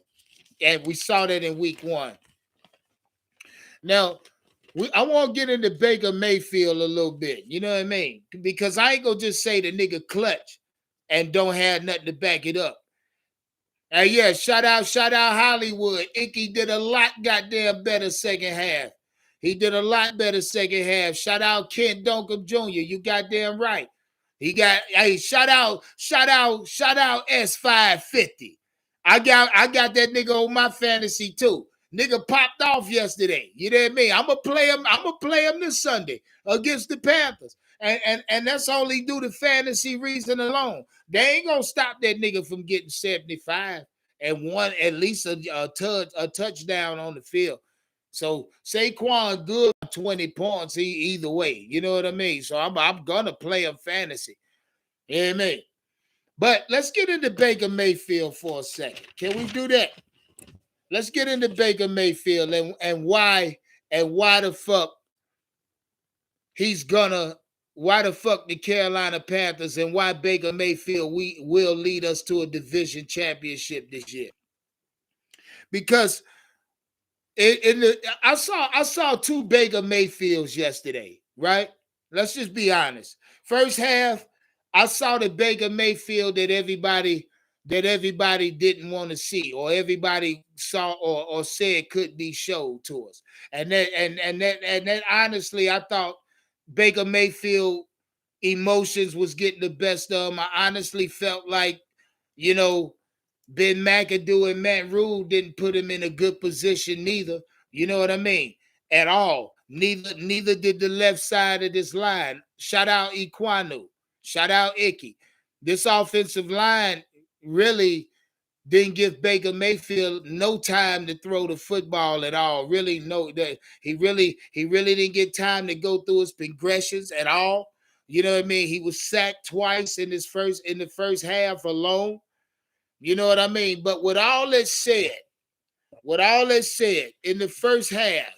And we saw that in week 1. Now, I want to get into Baker Mayfield a little bit. You know what I mean? Because I ain't going to just say the nigga clutch and don't have nothing to back it up. Hey, yeah, shout out Hollywood. Icky did a lot goddamn better second half. He did a lot better second half. Shout out Kent Duncan Jr. You goddamn right. He got hey, shout out S550. I got that nigga on my fantasy too. Nigga popped off yesterday. You know what I mean? I'm gonna play him this Sunday against the Panthers. And that's only due to fantasy reason alone. They ain't gonna stop that nigga from getting 75 and one at least a touchdown on the field. So Saquon good 20 points either way. You know what I mean? So I'm gonna play him fantasy. You know what I mean? But let's get into Baker Mayfield for a second. Can we do that? Let's get into Baker Mayfield and why the fuck why the fuck the Carolina Panthers and why Baker Mayfield will lead us to a division championship this year. Because I saw two Baker Mayfields yesterday, right? Let's just be honest. First half, I saw the Baker Mayfield that everybody didn't want to see, or everybody saw or said could be showed to us. And then honestly, I thought Baker Mayfield emotions was getting the best of him. I honestly felt like, you know, Ben McAdoo and Matt Rhule didn't put him in a good position neither. You know what I mean? At all. Neither did the left side of this line. Shout out Equanu. Shout out Icky. This offensive line really didn't give Baker Mayfield no time to throw the football at all. Really, no, that he really didn't get time to go through his progressions at all. You know what I mean? He was sacked twice in the first half alone. You know what I mean? But with all that said, in the first half,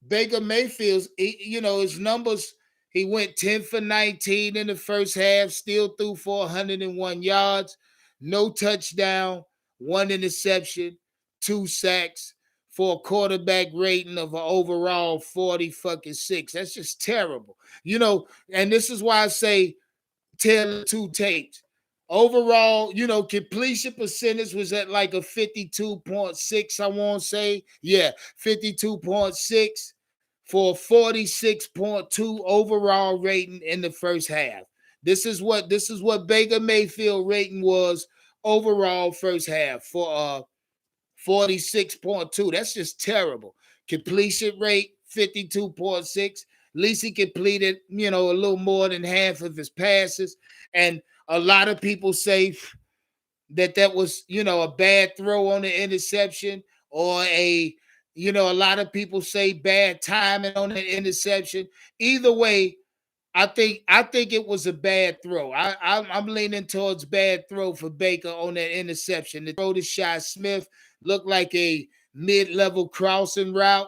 Baker Mayfield's, his numbers, he went 10 for 19 in the first half, still threw for 101 yards, no touchdown, one interception, 2 sacks for a quarterback rating of an overall 40-6. That's just terrible. And this is why I say tell 2 tapes. Overall, completion percentage was at like a 52.6, I want to say. Yeah, 52.6 for 46.2 overall rating in the first half. This is what Baker Mayfield rating was overall first half for 46.2. That's just terrible. Completion rate 52.6. At least he completed, a little more than half of his passes. And a lot of people say that was, a bad throw on the interception, or a lot of people say bad timing on the interception. Either way, I think it was a bad throw. I'm leaning towards bad throw for Baker on that interception. The throw to Shy Smith looked like a mid-level crossing route.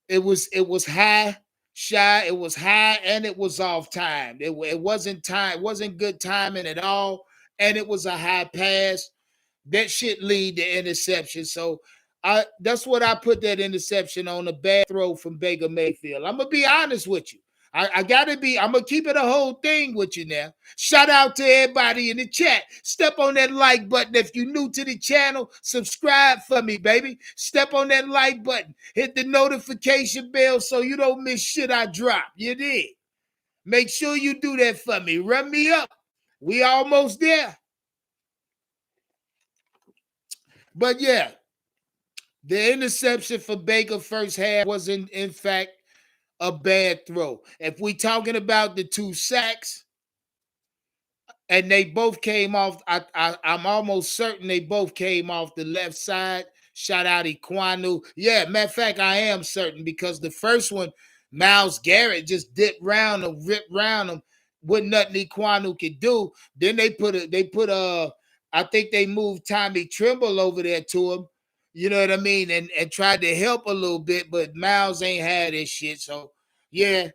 It was high, Shy. It was high, and it was off time. It wasn't time. It wasn't good timing at all, and it was a high pass. That shit lead to interception. So that's what I put that interception on, a bad throw from Baker Mayfield. I'm gonna be honest with you. I'm gonna keep it a whole thing with you now. Shout out to everybody in the chat. Step on that like button. If you're new to the channel, subscribe for me, baby. Step on that like button. Hit the notification bell so you don't miss shit I drop. You did. Make sure you do that for me. Run me up. We almost there. But yeah, the interception for Baker first half was in fact a bad throw. If we talking about the 2 sacks, and they both came off, I'm almost certain they both came off the left side. Shout out Equanu. Yeah, matter of fact, I am certain, because the first one, Myles Garrett just ripped round him, with nothing Equanu could do. Then they put I think they moved Tommy Tremble over there to him. You know what I mean? And tried to help a little bit, but Myles ain't had this shit. So yeah.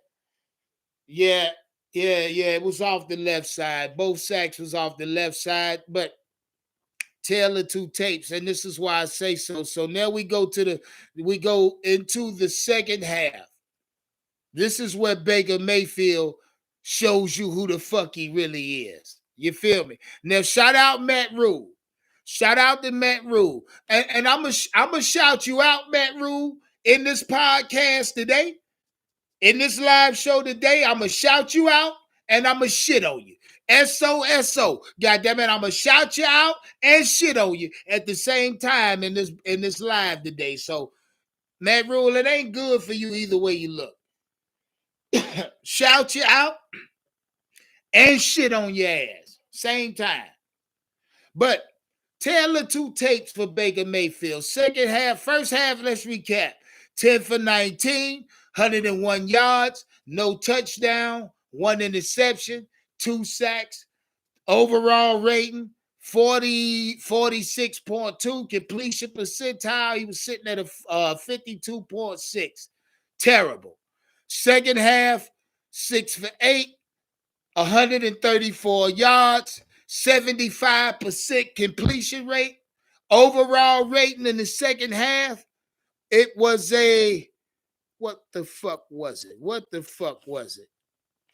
It was off the left side. Both sacks was off the left side, but tell the 2 tapes, and this is why I say so. So now we go into the second half. This is where Baker Mayfield shows you who the fuck he really is. You feel me? Now, shout out Matt Rhule. Shout out to Matt Rhule. And I'm gonna shout you out, Matt Rhule, in this podcast today. In this live show today, I'm gonna shout you out and I'm gonna shit on you. SOSO. God damn it, I'm gonna shout you out and shit on you at the same time in this live today. So, Matt Rhule, it ain't good for you either way you look. Shout you out and shit on your ass. Same time. But tell the two tapes for Baker Mayfield. Second half, first half, let's recap. 10 for 19, 101 yards, no touchdown, 1 interception, 2 sacks. Overall rating, 46.2. Completion percentile, he was sitting at a 52.6. Terrible. Second half, 6 for 8, 134 yards, 75% completion rate. Overall rating in the second half, it was what the fuck was it?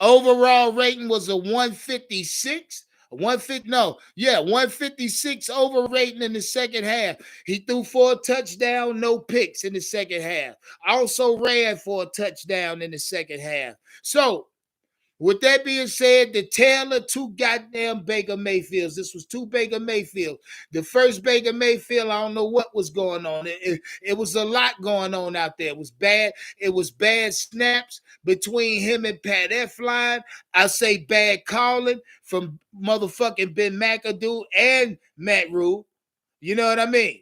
Overall rating was a 156. 156 over rating in the second half. He threw 4 touchdowns, no picks in the second half. Also ran for a touchdown in the second half. So, with that being said, the tale of two goddamn Baker Mayfields. This was 2 Baker Mayfield. The first Baker Mayfield, I don't know what was going on. It was a lot going on out there. It was bad. It was bad snaps between him and Pat Elflein. I say bad calling from motherfucking Ben McAdoo and Matt Rhule. You know what I mean?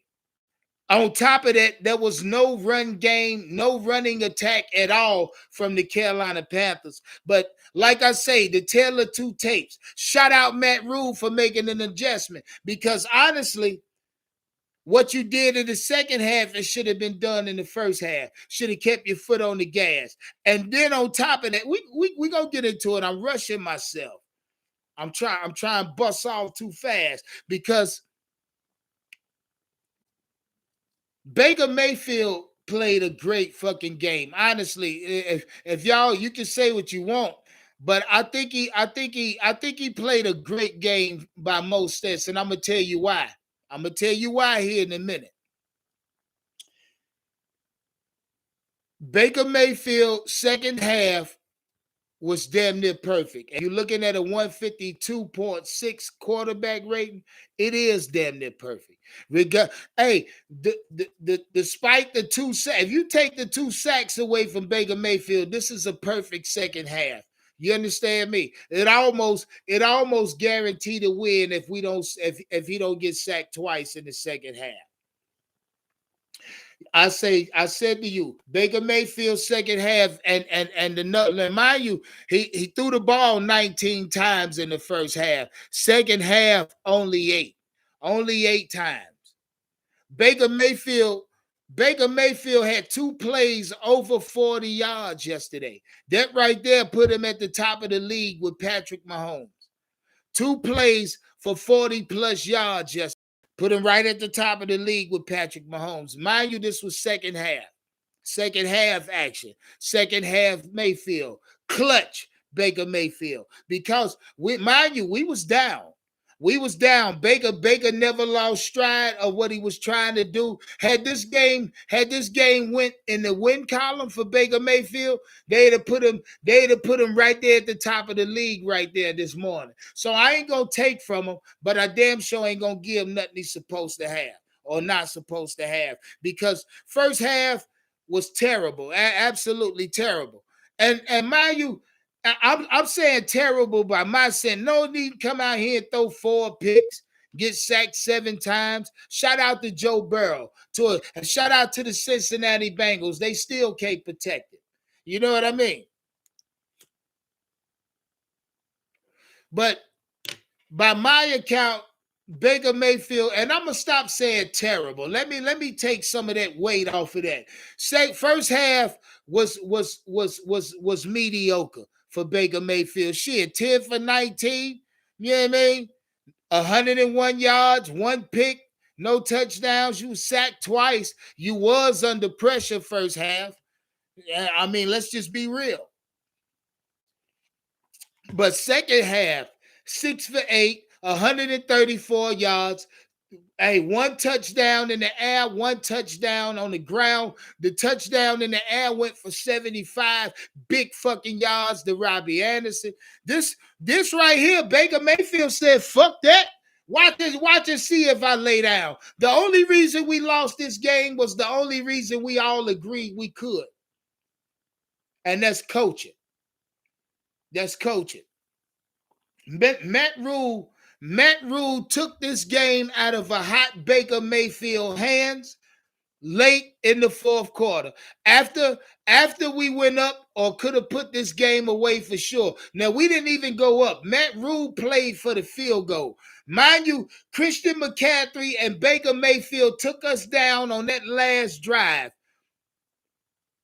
On top of that, there was no run game, no running attack at all from the Carolina Panthers. But like I say, the tale of 2 tapes. Shout out Matt Rhule for making an adjustment. Because honestly, what you did in the second half, it should have been done in the first half. Should have kept your foot on the gas. And then on top of that, we gonna get into it. I'm rushing myself. I'm trying to bust off too fast because Baker Mayfield played a great fucking game. Honestly, if y'all, you can say what you want, but I think he played a great game by most stats, and I'm gonna tell you why. I'm gonna tell you why here in a minute. Baker Mayfield second half was damn near perfect. And you're looking at a 152.6 quarterback rating, it is damn near perfect. Despite the 2 sacks, if you take the 2 sacks away from Baker Mayfield, this is a perfect second half. You understand me? It almost guaranteed a win if he don't get sacked twice in the second half. I said to you, Baker Mayfield second half, and mind you, he threw the ball 19 times in the first half. Second half, only 8 times. Baker Mayfield had 2 plays over 40 yards yesterday. That right there put him at the top of the league with Patrick Mahomes. 2 plays for 40 plus yards yesterday. Put him right at the top of the league with Patrick Mahomes. Mind you, this was second half. Second half action. Second half Mayfield. Clutch Baker Mayfield. Because, we was down. We was down. Baker never lost stride of what he was trying to do. Had this game went in the win column for Baker Mayfield, they'd have put him right there at the top of the league right there this morning. So I ain't gonna take from him, but I damn sure ain't gonna give him nothing he's supposed to have or not supposed to have. Because first half was terrible, absolutely terrible. And mind you, I'm saying terrible by my saying no need to come out here and throw 4 picks, get sacked 7 times. Shout out to Joe Burrow. Shout out to the Cincinnati Bengals. They still can't protect it. You know what I mean? But by my account, Baker Mayfield, and I'm gonna stop saying terrible. Let me take some of that weight off of that. Say first half was mediocre for Baker Mayfield. Shit, 10 for 19. You know what I mean? 101 yards, 1 pick, no touchdowns. You sacked twice. You was under pressure first half. I mean, let's just be real. But second half, 6 for 8, 134 yards, Hey, one touchdown in the air, one touchdown on the ground. The touchdown in the air went for 75 big fucking yards to Robbie Anderson. This right here, Baker Mayfield said, fuck that. Watch and see if I lay down. The only reason we lost this game was the only reason we all agreed we could. And that's coaching. That's coaching. Matt Rhule took this game out of a hot Baker Mayfield hands late in the fourth quarter. After we went up or could have put this game away for sure. Now, we didn't even go up. Matt Rhule played for the field goal. Mind you, Christian McCaffrey and Baker Mayfield took us down on that last drive.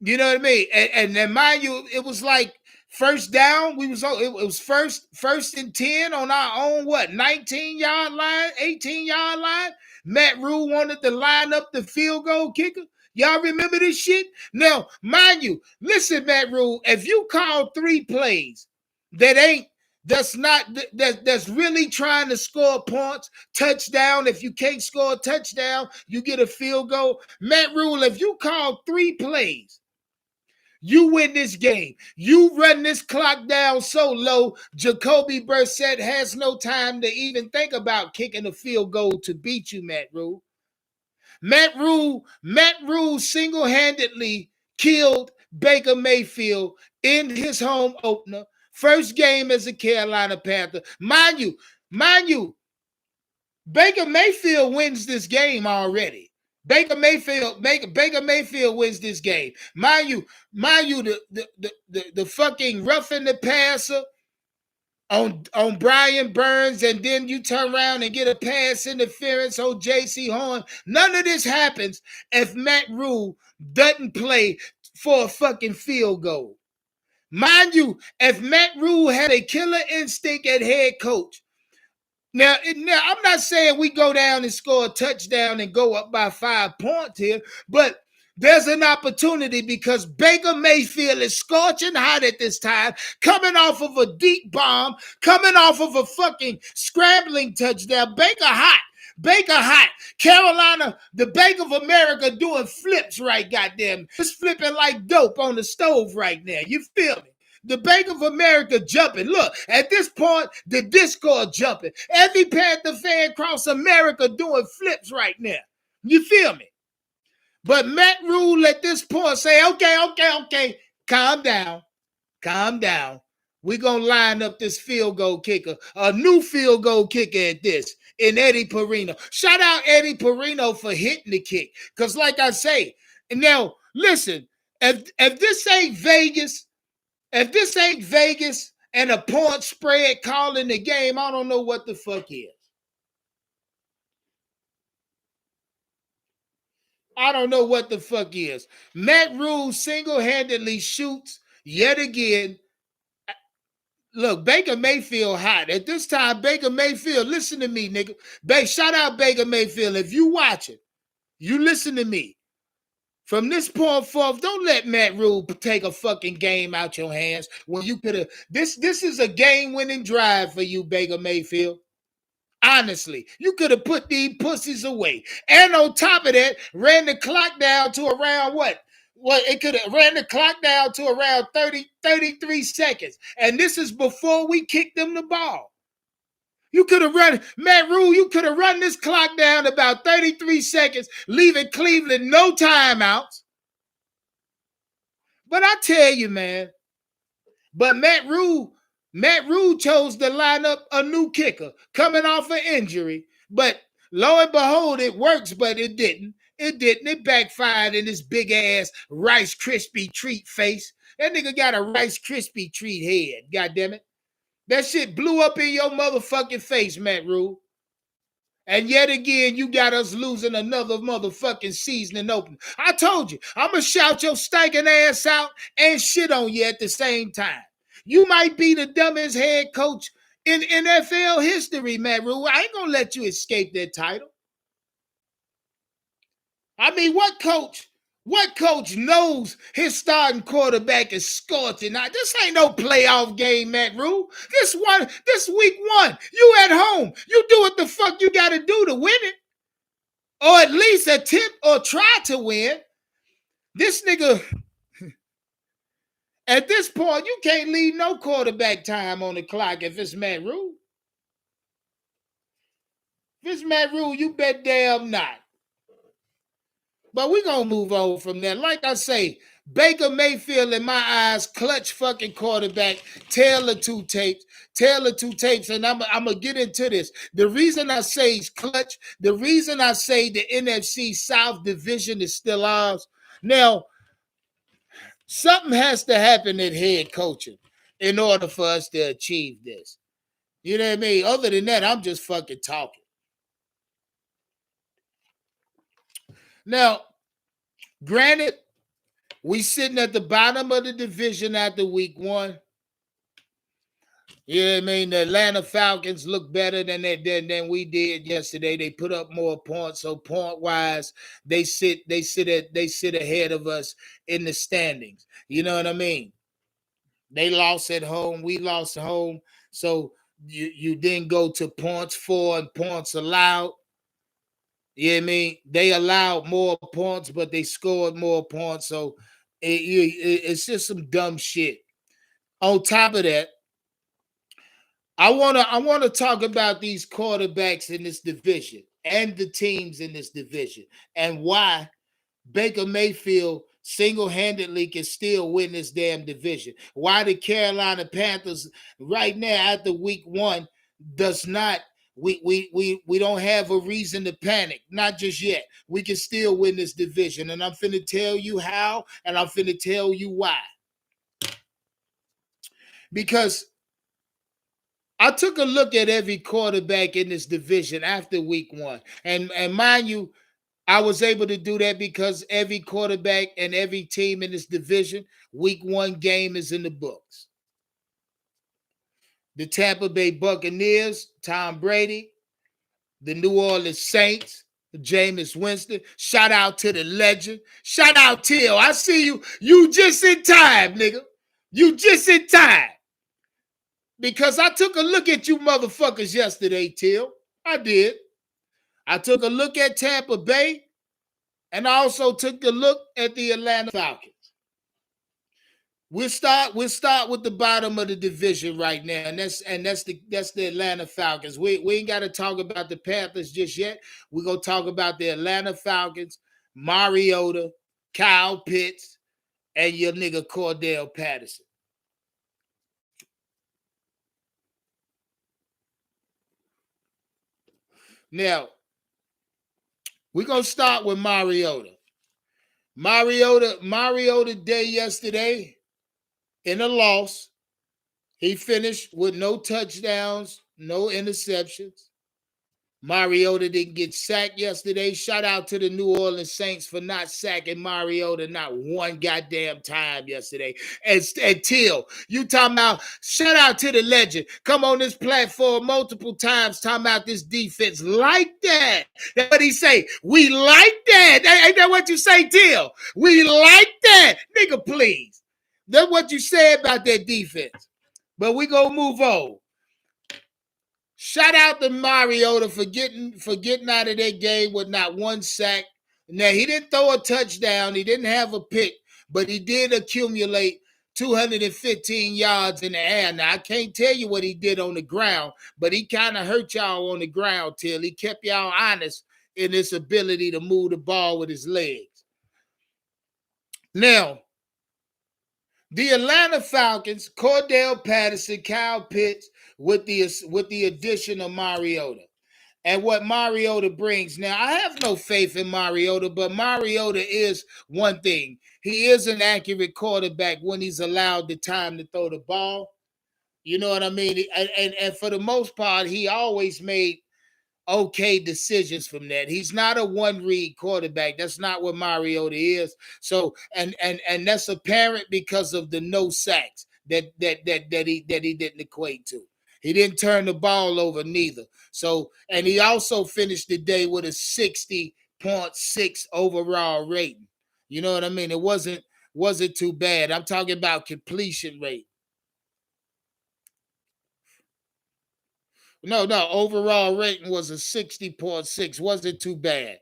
You know what I mean? And then mind you, it was like first down. It was first and 10 on our own 19-yard line, 18-yard line. Matt Rhule wanted to line up the field goal kicker. Y'all remember this shit? Now, mind you, listen, Matt Rhule, if you call 3 plays that's really trying to score points, touchdown. If you can't score a touchdown, you get a field goal. Matt Rhule, if you call 3 plays, you win this game. You run this clock down so low, Jacoby Brissett has no time to even think about kicking a field goal to beat you, Matt Rhule. Matt Rhule single-handedly killed Baker Mayfield in his home opener. First game as a Carolina Panther. Mind you, Baker Mayfield wins this game already. Baker Mayfield wins this game. Mind you, the fucking roughing the passer on Brian Burns, and then you turn around and get a pass interference on J.C. Horn. None of this happens if Matt Rhule doesn't play for a fucking field goal. Mind you, if Matt Rhule had a killer instinct at head coach, Now, I'm not saying we go down and score a touchdown and go up by 5 points here, but there's an opportunity because Baker Mayfield is scorching hot at this time, coming off of a deep bomb, coming off of a fucking scrambling touchdown. Baker hot. Carolina, the Bank of America doing flips right, goddamn. It's flipping like dope on the stove right now. You feel me? The Bank of America jumping. Look, at this point, the Discord jumping. Every Panther fan across America doing flips right now. You feel me? But Matt Rhule at this point say, okay, calm down. We're going to line up this field goal kicker, a new field goal kicker at this, in Eddie Perino. Shout out Eddie Perino for hitting the kick. Because like I say, now, listen, if this ain't Vegas, and a point spread calling the game, I don't know what the fuck is. I don't know what the fuck is. Matt Rhule single-handedly shoots yet again. Look, Baker Mayfield hot. At this time, Baker Mayfield, listen to me, nigga. Shout out Baker Mayfield. If you watching, you listen to me. From this point forth, don't let Matt Rhule take a fucking game out your hands when you could have. This is a game-winning drive for you, Baker Mayfield. Honestly, you could have put these pussies away. And on top of that, ran the clock down to around what? Well, it could have ran the clock down to around 33 seconds. And this is before we kicked them the ball. You could have run, Matt Rhule, you could have run this clock down about 33 seconds, leaving Cleveland no timeouts. But I tell you, man, but Matt Rhule chose to line up a new kicker coming off an injury. But lo and behold, it works, but it didn't. It backfired in this big ass Rice Krispie treat face. That nigga got a Rice Krispie treat head, goddammit. That shit blew up in your motherfucking face, Matt Rhule. And yet again, you got us losing another motherfucking season and open. I told you, I'm going to shout your stinking ass out and shit on you at the same time. You might be the dumbest head coach in NFL history, Matt Rhule. I ain't going to let you escape that title. I mean, what coach knows his starting quarterback is scorching? Now, this ain't no playoff game, Matt Rhule. This week one. You at home. You do what the fuck you got to do to win it. or at least attempt or try to win. This nigga, at this point, you can't leave no quarterback time on the clock if it's Matt Rhule. If it's Matt Rhule, you bet damn not. But we're going to move on from that. Like I say, Baker Mayfield, in my eyes, clutch fucking quarterback, tail of two tapes. And I'm going to get into this. The reason I say he's clutch, the reason I say the NFC South division is still ours. Now, something has to happen at head coaching in order for us to achieve this. You know what I mean? Other than that, I'm just fucking talking. Now, granted, we sitting at the bottom of the division after week 1. You know what I mean? The Atlanta Falcons look better than we did yesterday. They put up more points, so point wise, they sit ahead of us in the standings. You know what I mean? They lost at home, we lost at home, so you didn't go to points for and points allowed. You know what I mean? They allowed more points, but they scored more points, so it's just some dumb shit. On top of that, I wanna talk about these quarterbacks in this division and the teams in this division and why Baker Mayfield single-handedly can still win this damn division. Why the Carolina Panthers right now after week 1 does not we don't have a reason to panic. Not just yet. We can still win this division. And I'm finna tell you how, and I'm finna tell you why. Because I took a look at every quarterback in this division after week 1. And mind you, I was able to do that because every quarterback and every team in this division, week 1 game is in the books. The Tampa Bay Buccaneers, Tom Brady, the New Orleans Saints, Jameis Winston. Shout out to the legend. Shout out Till. I see you. You just in time, nigga. You just in time. Because I took a look at you motherfuckers yesterday, Till. I did. I took a look at Tampa Bay, and I also took a look at the Atlanta Falcons. We'll start with the bottom of the division right now, and that's the Atlanta Falcons. We ain't got to talk about the Panthers just yet. We're gonna talk about the Atlanta Falcons, Mariota, Kyle Pitts, and your nigga Cordell Patterson. Now, we're gonna start with Mariota. Mariota day yesterday in a loss. He finished with no touchdowns, no interceptions. Mariota didn't get sacked yesterday. Shout out to the New Orleans Saints for not sacking Mariota not one goddamn time yesterday. And Till, you talking about, shout out to the legend. Come on this platform multiple times talking about this defense like that. That's what he say. We like that. Ain't that what you say, Till? We like that. Nigga, please. That's what you said about that defense. But we gonna move on. Shout out to Mariota for getting out of that game with not one sack. Now, he didn't throw a touchdown. He didn't have a pick, but he did accumulate 215 yards in the air. Now, I can't tell you what he did on the ground, but he kind of hurt y'all on the ground till he kept y'all honest in his ability to move the ball with his legs. Now, the Atlanta Falcons, Cordell Patterson, Kyle Pitts, with the addition of Mariota. And what Mariota brings. Now, I have no faith in Mariota, but Mariota is one thing. He is an accurate quarterback when he's allowed the time to throw the ball. You know what I mean? And for the most part, he always made okay decisions from that. He's not a one-read quarterback. That's not what Mariota is. So, and that's apparent because of the no sacks that he didn't equate to. He didn't turn the ball over neither. So, and he also finished the day with a 60.6 overall rating. You know what I mean? It wasn't too bad. I'm talking about completion rate. No, overall rating was a 60.6. Wasn't too bad.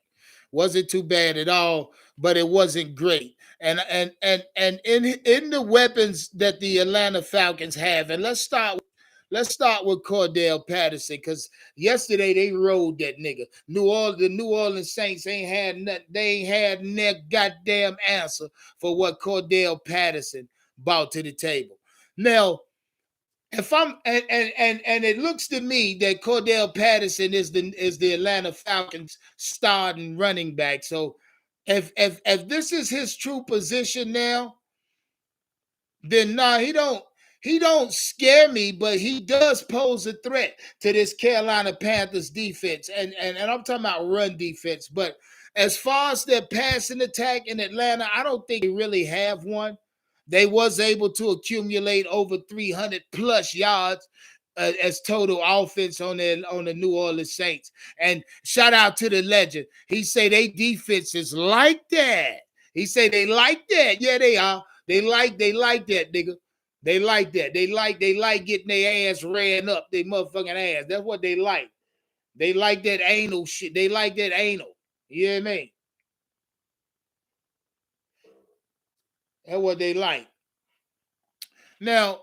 Wasn't too bad at all, but it wasn't great. And in the weapons that the Atlanta Falcons have, and let's start with Cordell Patterson, because yesterday they rolled that nigga. The New Orleans Saints ain't had nothing. They ain't had that goddamn answer for what Cordell Patterson brought to the table. Now, if I'm and it looks to me that Cordell Patterson is the Atlanta Falcons starting running back. So if this is his true position now, then nah, he don't scare me, but he does pose a threat to this Carolina Panthers defense. And I'm talking about run defense. But as far as their passing attack in Atlanta, I don't think they really have one. They was able to accumulate over 300 plus yards as total offense on the New Orleans Saints. And shout out to the legend. He say they defense is like that. He say they like that. Yeah, they are. They like that, nigga. They like that. They like getting their ass ran up, their motherfucking ass. That's what they like. They like that anal shit. They like that anal. You know what I mean? That's what they like. Now,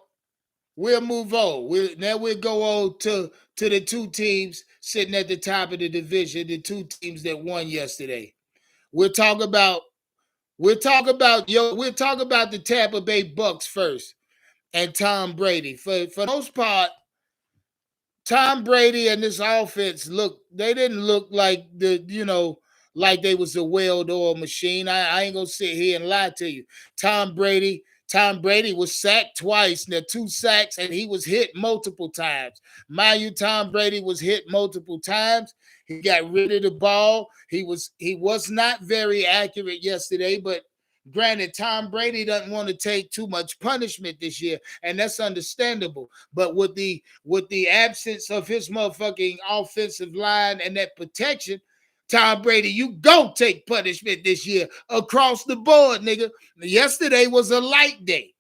we'll move on. We'll go on to the two teams sitting at the top of the division, the two teams that won yesterday. We'll talk about the Tampa Bay Bucks first and Tom Brady. For the most part, Tom Brady and this offense they didn't look like like they was a well-oiled machine. I ain't gonna sit here and lie to you. Tom Brady was sacked twice. Now 2 sacks, and he was hit multiple times. Mind you, Tom Brady was hit multiple times. He got rid of the ball. He was not very accurate yesterday, but granted, Tom Brady doesn't want to take too much punishment this year, and that's understandable. But with the absence of his motherfucking offensive line and that protection, Tom Brady, you go take punishment this year across the board, nigga. Yesterday was a light day.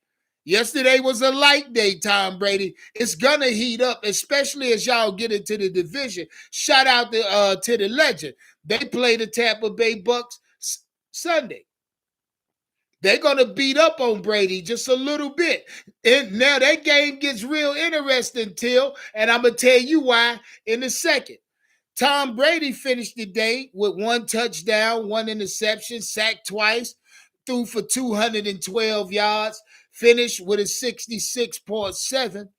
Tom Brady. It's gonna heat up, especially as y'all get into the division. Shout out to the legend. They play the Tampa Bay Bucks Sunday. They're going to beat up on Brady just a little bit. And now that game gets real interesting, and I'm going to tell you why in a second. Tom Brady finished the day with 1 touchdown, 1 interception, sacked twice, threw for 212 yards, finished with a 66.7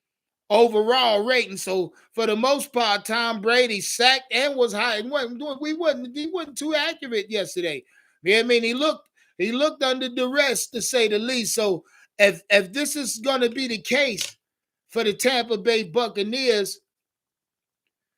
overall rating. So for the most part, Tom Brady sacked and was high. He wasn't too accurate yesterday. You know what I mean? He looked under duress, to say the least. So if this is going to be the case for the Tampa Bay Buccaneers,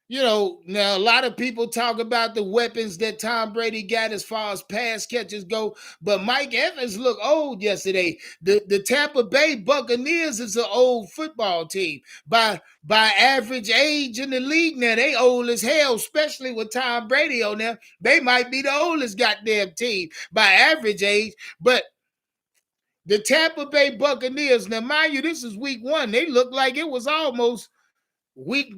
now a lot of people talk about the weapons that Tom Brady got as far as pass catches go, but Mike Evans looked old yesterday. The Tampa Bay Buccaneers is an old football team. By average age in the league now, they old as hell, especially with Tom Brady on there. They might be the oldest goddamn team by average age, but the Tampa Bay Buccaneers, now mind you, this is week 1. They look like it was almost week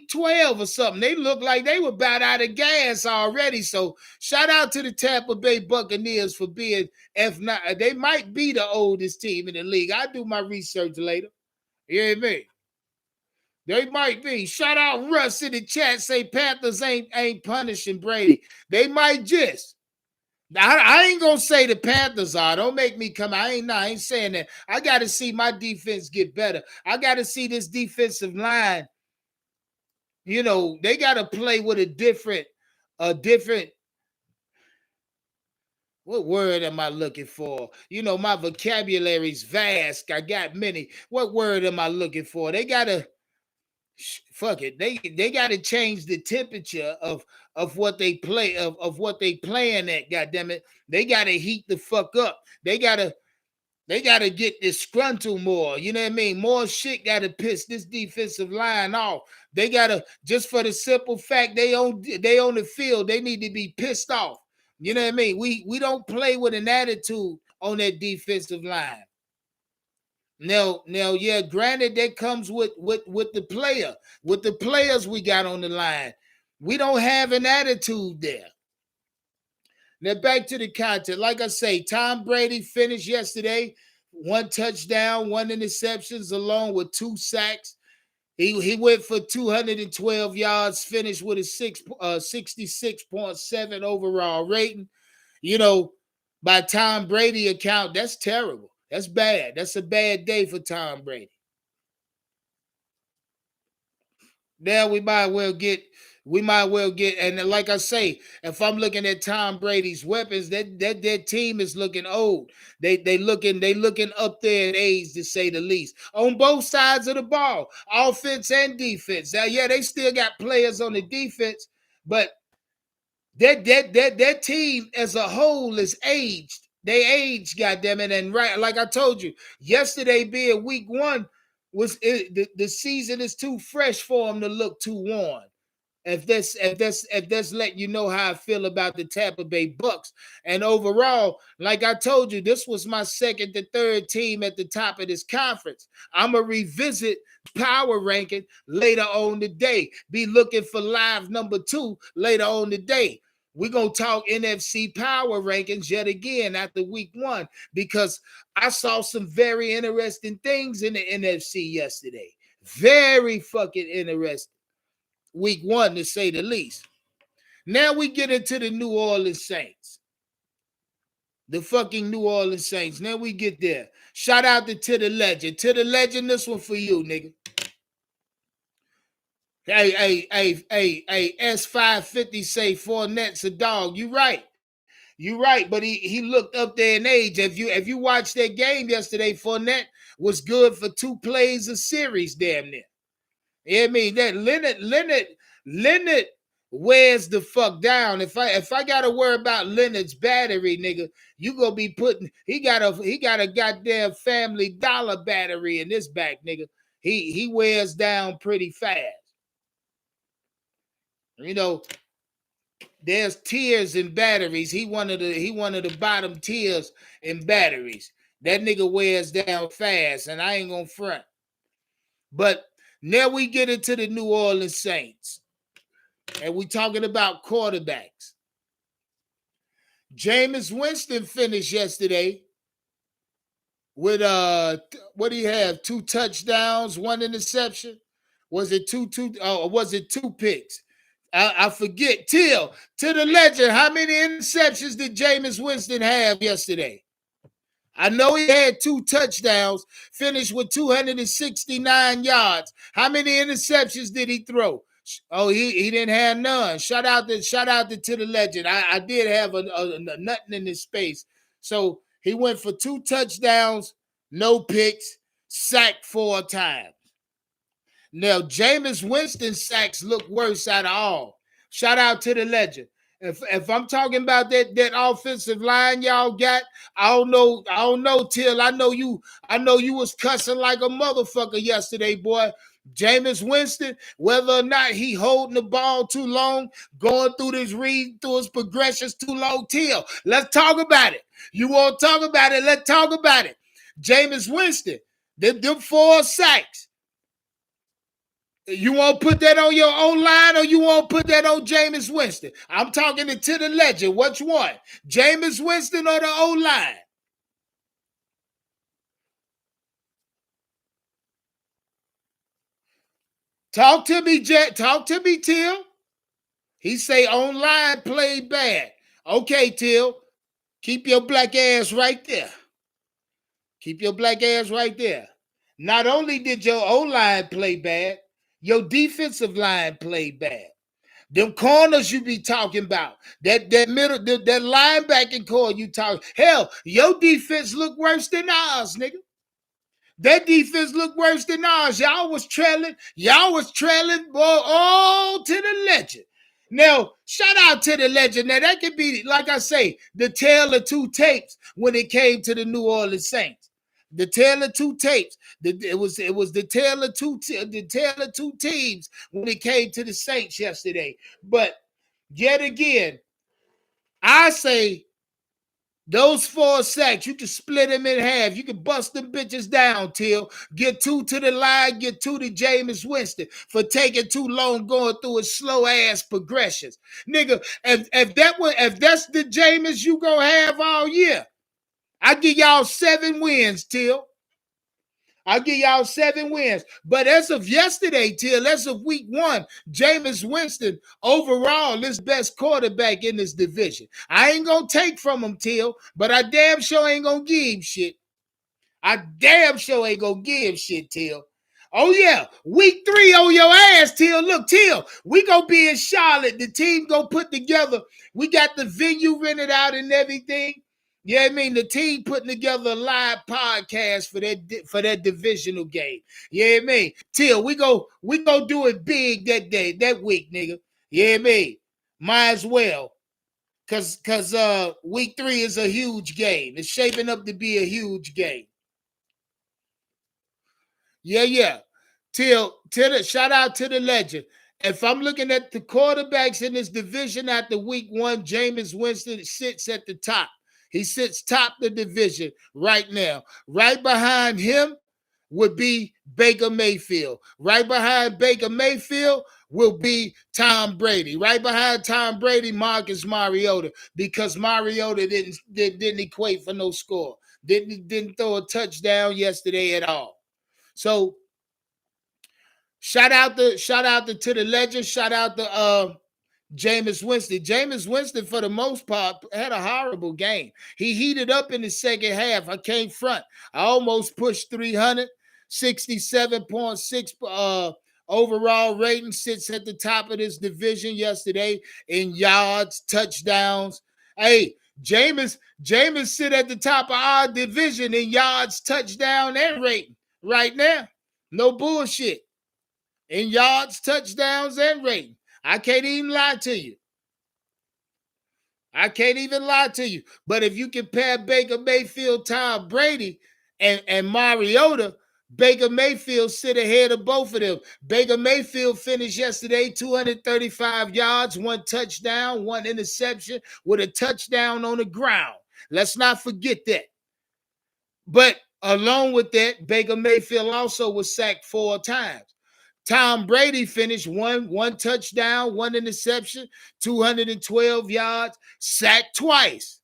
12 or something. They look like they were about out of gas already. So shout out to the Tampa Bay Buccaneers for being F9. They might be the oldest team in the league. I'll do my research later. You hear me? They might be. Shout out Russ in the chat. Say Panthers ain't punishing Brady. They might just. I ain't gonna say the Panthers are. Don't make me come. I ain't saying that. I got to see my defense get better. I got to see this defensive line. They got to play with a different. What word am I looking for? My vocabulary's vast. I got many. What word am I looking for? They got to. Fuck it. They got to change the temperature of what they play of what they playing at. Goddamn it, they got to heat the fuck up. They got to get disgruntled more. You know what I mean? More shit got to piss this defensive line off. They got to, just for the simple fact they on the field, they need to be pissed off. You know what I mean? We don't play with an attitude on that defensive line. Now, yeah, granted, that comes with the player, with the players we got on the line. We don't have an attitude there. Now back to the content. Like I say, Tom Brady finished yesterday, 1 touchdown, 1 interceptions, along with 2 sacks. He went for 212 yards, finished with a 66.7 overall rating. You know, by Tom Brady account, that's terrible. That's bad. That's a bad day for Tom Brady. Now we might well get, and like I say, if I'm looking at Tom Brady's weapons, that team is looking old. They looking up there in age, to say the least, on both sides of the ball, offense and defense. Now, yeah, they still got players on the defense, but that team as a whole is aged. They aged, goddammit. And right, like I told you, yesterday being week 1, the season is too fresh for them to look too worn. If that's letting you know how I feel about the Tampa Bay Bucks. And overall, like I told you, this was my second to third team at the top of this conference. I'm going to revisit power ranking later on today. Be looking for live number 2 later on today. We're going to talk NFC power rankings yet again after week 1, because I saw some very interesting things in the NFC yesterday. Very fucking interesting. Week 1, to say the least. Now we get into the New Orleans Saints. The fucking New Orleans Saints. Now we get there. Shout out to the legend. To the legend, this one for you, nigga. Hey, S550 say Fournette's a dog. You right. You right, but he looked up there in age. If you watched that game yesterday, Fournette was good for 2 plays a series, damn near. I mean, that Leonard wears the fuck down. If I gotta worry about Leonard's battery, nigga, you gonna be putting he got a goddamn Family Dollar battery in this back, nigga. He wears down pretty fast. You know, there's tiers in batteries. He one of the bottom tiers in batteries. That nigga wears down fast, and I ain't gonna front. But now we get into the New Orleans Saints, and we talking about quarterbacks. Jameis Winston finished yesterday with what do you have? 2 touchdowns, 1 interception. Was it two? Was it 2 picks? I forget. To the legend, how many interceptions did Jameis Winston have yesterday? I know he had 2 touchdowns, finished with 269 yards. How many interceptions did he throw? Oh, he didn't have none. Shout out to the legend. I did have a nothing in his space. So he went for 2 touchdowns, no picks, sacked 4 times. Now, Jameis Winston's sacks look worse out of all. Shout out to the legend. If I'm talking about that offensive line y'all got, I don't know, Till. I know you was cussing like a motherfucker yesterday, boy. Jameis Winston, whether or not he holding the ball too long, going through his progressions too long, Till. Let's talk about it. You want to talk about it? Let's talk about it. Jameis Winston, them 4 sacks. You want to put that on your own line, or you want to put that on Jameis Winston? I'm talking to the legend. Which one? Jameis Winston or the O-line? Talk to me, Till. He say online played bad. Okay, Till. Keep your black ass right there. Keep your black ass right there. Not only did your O-line play bad, your defensive line played bad. Them corners you be talking about, that middle, that linebacking core you talk. Hell, your defense look worse than ours, nigga. That defense look worse than ours. Y'all was trailing, boy, all to the legend. Now, shout out to the legend. Now, that could be, like I say, the tale of 2 tapes when it came to the New Orleans Saints. The tale of 2 tapes. It was the tale of 2 teams when it came to the Saints yesterday. But yet again, I say Those 4 sacks, you can split them in half. You can bust them bitches down, Till. Get 2 to the line, get 2 to Jameis Winston for taking too long going through his slow ass progressions. Nigga, if that's the Jameis you gonna have all year, I give y'all 7 wins, Till. I'll give y'all 7 wins. But as of yesterday, Till, as of week 1, Jameis Winston overall is best quarterback in this division. I ain't gonna take from him, Till, but I damn sure ain't gonna give him shit. I damn sure ain't gonna give him shit, Till. Oh yeah, week 3 on your ass, Till. Look, Till, we gonna be in Charlotte. The team gonna put together. We got the venue rented out and everything. Yeah, I mean the team putting together a live podcast for that divisional game. Yeah, I mean Till, we go do it big that day, that week, nigga. Yeah, I mean might as well, cause week 3 is a huge game. It's shaping up to be a huge game. Yeah. Till shout out to the legend. If I'm looking at the quarterbacks in this division after week 1, Jameis Winston sits at the top. He sits top the division right now. Right behind him would be Baker Mayfield. Right behind Baker Mayfield will be Tom Brady. Right behind Tom Brady, Marcus Mariota, because Mariota didn't equate for no score. Didn't throw a touchdown yesterday at all. So shout out to the legend. Shout out to Jameis Winston. Jameis Winston, for the most part, had a horrible game. He heated up in the second half. I came front. I almost pushed 300. 67.6 overall rating, sits at the top of this division yesterday in yards, touchdowns. Hey, Jameis sit at the top of our division in yards, touchdown, and rating right now. No bullshit. In yards, touchdowns, and rating. I can't even lie to you. But if you compare Baker Mayfield, Tom Brady, and Mariota, Baker Mayfield sit ahead of both of them. Baker Mayfield finished yesterday 235 yards, 1 touchdown, 1 interception, with a touchdown on the ground. Let's not forget that. But along with that, Baker Mayfield also was sacked 4 times. Tom Brady finished one touchdown, 1 interception, 212 yards, sacked twice.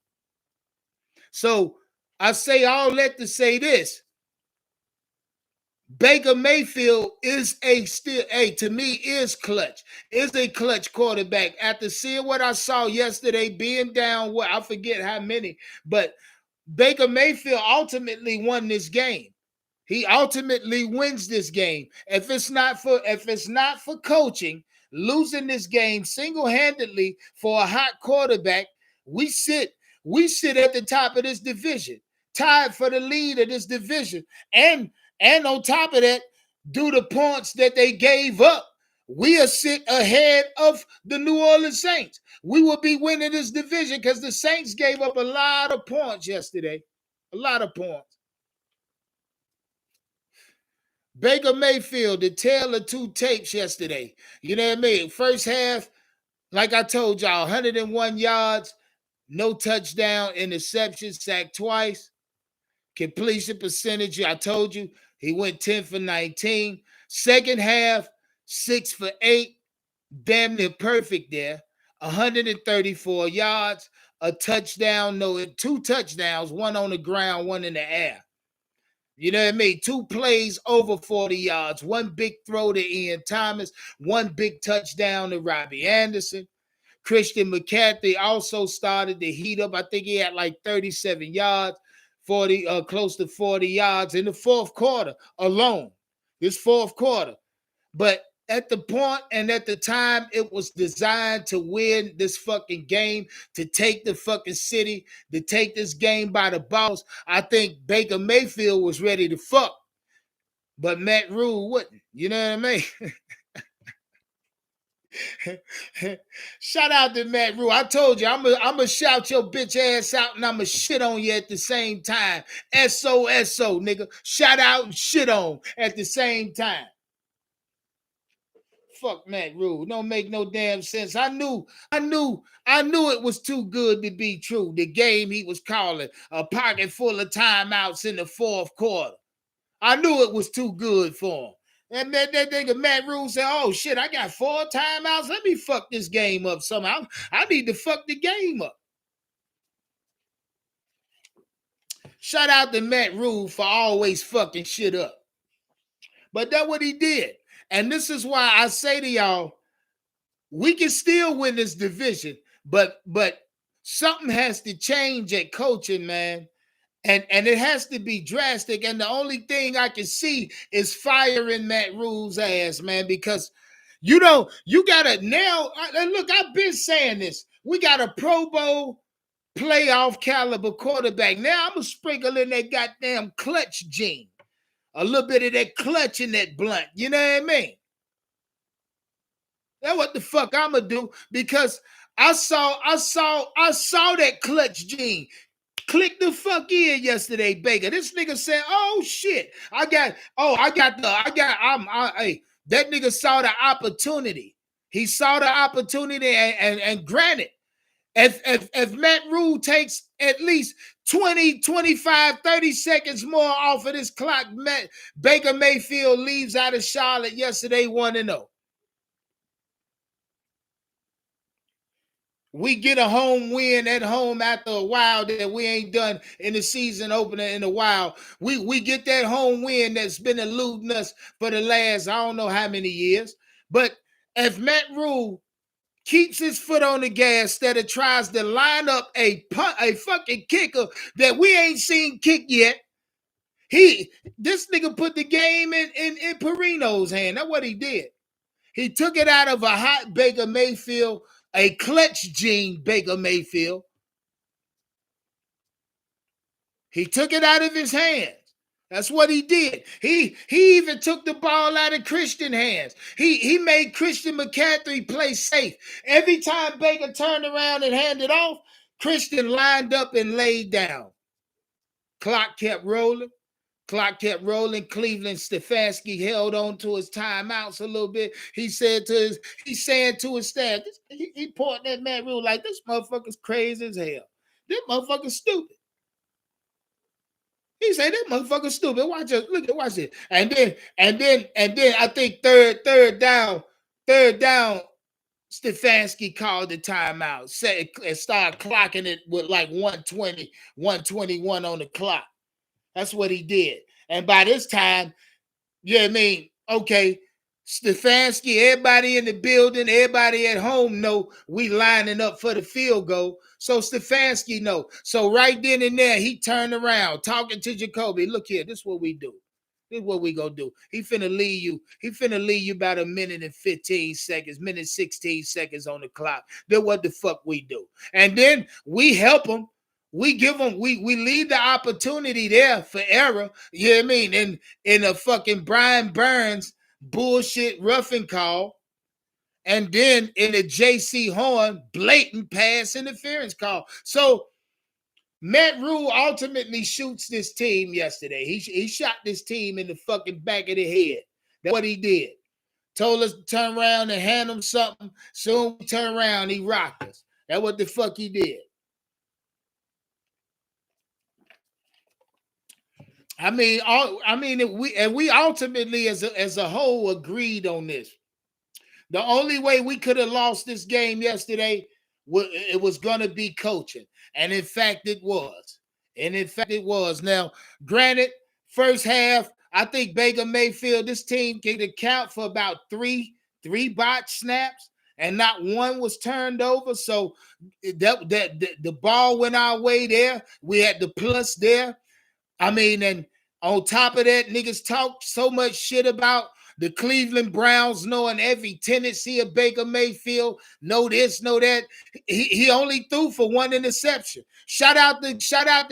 So I say all that to say this. Baker Mayfield is to me, is clutch. Is a clutch quarterback. After seeing what I saw yesterday, being down, I forget how many, but Baker Mayfield ultimately won this game. He ultimately wins this game. If it's not for coaching, losing this game single-handedly for a hot quarterback, we sit at the top of this division, tied for the lead of this division. And on top of that, due to points that they gave up, we are sit ahead of the New Orleans Saints. We will be winning this division because the Saints gave up a lot of points yesterday. A lot of points. Baker Mayfield, the tale of 2 tapes yesterday. You know what I mean? First half, like I told y'all, 101 yards, no touchdown, interception, sacked twice. Completion percentage, I told you, he went 10 for 19. Second half, 6 for 8. Damn near perfect there. 134 yards, a touchdown, 2 touchdowns, 1 on the ground, 1 in the air. You know what I mean? 2 plays over 40 yards, 1 big throw to Ian Thomas, 1 big touchdown to Robbie Anderson. Christian McCaffrey also started to heat up. I think he had like 37 yards, close to 40 yards in the fourth quarter alone. This fourth quarter. But at the point and at the time, it was designed to win this fucking game, to take the fucking city, to take this game by the balls. I think Baker Mayfield was ready to fuck, but Matt Rhule wouldn't. You know what I mean? Shout out to Matt Rhule. I told you, I'm gonna shout your bitch ass out and I'm gonna shit on you at the same time. SOSO, nigga. Shout out and shit on at the same time. Fuck Matt Rhule. Don't make no damn sense. I knew it was too good to be true. The game he was calling, a pocket full of timeouts in the fourth quarter. I knew it was too good for him. And that nigga Matt Rhule said, oh shit, I got 4 timeouts. Let me fuck this game up somehow. I need to fuck the game up. Shout out to Matt Rhule for always fucking shit up. But that's what he did. And this is why I say to y'all, we can still win this division, but something has to change at coaching, man. And it has to be drastic. And the only thing I can see is firing Matt Rhule's ass, man, because you gotta now. Look, I've been saying this. We got a Pro Bowl playoff caliber quarterback. Now I'm gonna sprinkle in that goddamn clutch gene. A little bit of that clutch in that blunt. You know what I mean? That's what the fuck I'm gonna do, because I saw that clutch gene. Click the fuck in yesterday, Baker. This nigga said, "Oh shit, that nigga saw the opportunity. He saw the opportunity, and granted, if Matt Rhule takes at least 20, 25, 30 seconds more off of this clock, Baker Mayfield leaves out of Charlotte yesterday 1-0. We get a home win at home after a while that we ain't done in the season opener in a while. We get that home win that's been eluding us for the last, I don't know how many years. But if Matt Rhule keeps his foot on the gas instead of tries to line up a fucking kicker that we ain't seen kick yet, this nigga put the game in Perino's hand. That's what he did. He took it out of a hot Baker Mayfield, a clutch gene Baker Mayfield. He took it out of his hands. That's what he did. He even took the ball out of Christian's hands. He made Christian McCaffrey play safe. Every time Baker turned around and handed off, Christian lined up and laid down. Clock kept rolling. Cleveland Stefanski held on to his timeouts a little bit. He's saying to his staff, he pointed at Matt Rhule like, this motherfucker's crazy as hell. This motherfucker's stupid. He said, that motherfucker's stupid. Watch it. And then I think third down, Stefanski called the timeout. And started clocking it with like 120, 121 on the clock. That's what he did. And by this time, okay, Stefanski, everybody in the building, everybody at home know we lining up for the field goal. So Stefanski know. So right then and there, he turned around, talking to Jacoby. Look here, this is what we do. This is what we gonna do. He finna leave you about a minute and 15 seconds, minute 16 seconds on the clock. Then what the fuck we do? And then we help him. We give them, we leave the opportunity there for error. You know what I mean? In a fucking Brian Burns bullshit roughing call. And then in a JC Horn blatant pass interference call. So Matt Rhule ultimately shoots this team yesterday. He shot this team in the fucking back of the head. That's what he did. Told us to turn around and hand him something. Soon we turn around, he rocked us. That's what the fuck he did. We ultimately as a whole agreed on this. The only way we could have lost this game yesterday, it was going to be coaching. And in fact, it was. Now, granted, first half, I think Baker Mayfield, this team can account for about three botch snaps, and not one was turned over. So the ball went our way there. We had the plus there. And on top of that, niggas talk so much shit about the Cleveland Browns knowing every tendency of Baker Mayfield, know this, know that. He only threw for one interception. Shout out to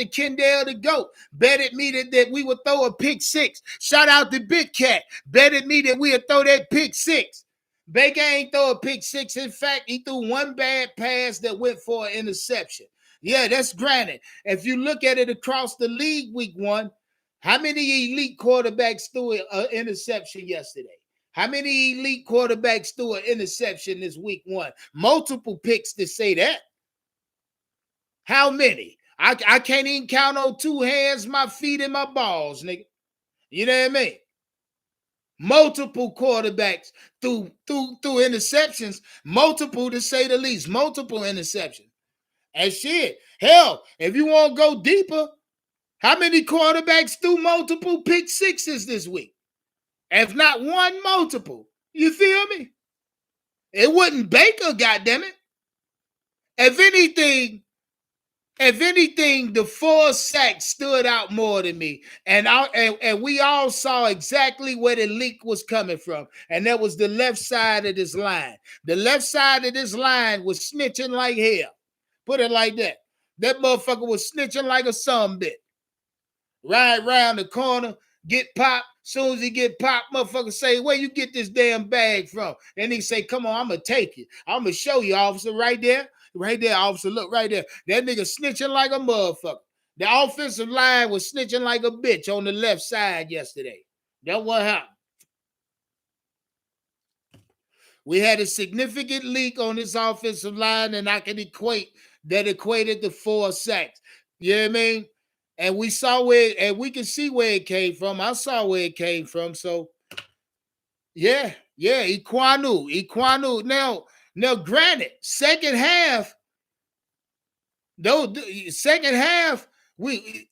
Kendall the GOAT. Betted me that we would throw a pick six. Shout out to Big Cat. Betted me that we would throw that pick six. Baker ain't throw a pick six. In fact, he threw one bad pass that went for an interception. Yeah, that's granted. If you look at it across the league week one, how many elite quarterbacks threw an interception yesterday? How many elite quarterbacks threw an interception this week one? Multiple picks to say that. How many? I can't even count on two hands, my feet, and my balls, nigga. You know what I mean? Multiple quarterbacks through interceptions, multiple to say the least, multiple interceptions. And shit, hell, if you want to go deeper, how many quarterbacks threw multiple pick sixes this week? If not one, multiple. You feel me? It wasn't Baker, goddammit. If anything, the 4 sacks stood out more than me. And we all saw exactly where the leak was coming from. And that was the left side of this line. The left side of this line was snitching like hell. Put it like that. That motherfucker was snitching like a sumbit. Ride around the corner, get popped. Soon as he get popped, motherfucker say, where you get this damn bag from? And he say, come on, I'm going to take it. I'm going to show you, officer, right there. Right there, officer, look, right there. That nigga snitching like a motherfucker. The offensive line was snitching like a bitch on the left side yesterday. That's what happened. We had a significant leak on this offensive line, and I can equated to 4 sacks. You know what I mean? And we saw we can see where it came from. I saw where it came from. So, yeah, Equanu. Now, granted, second half, we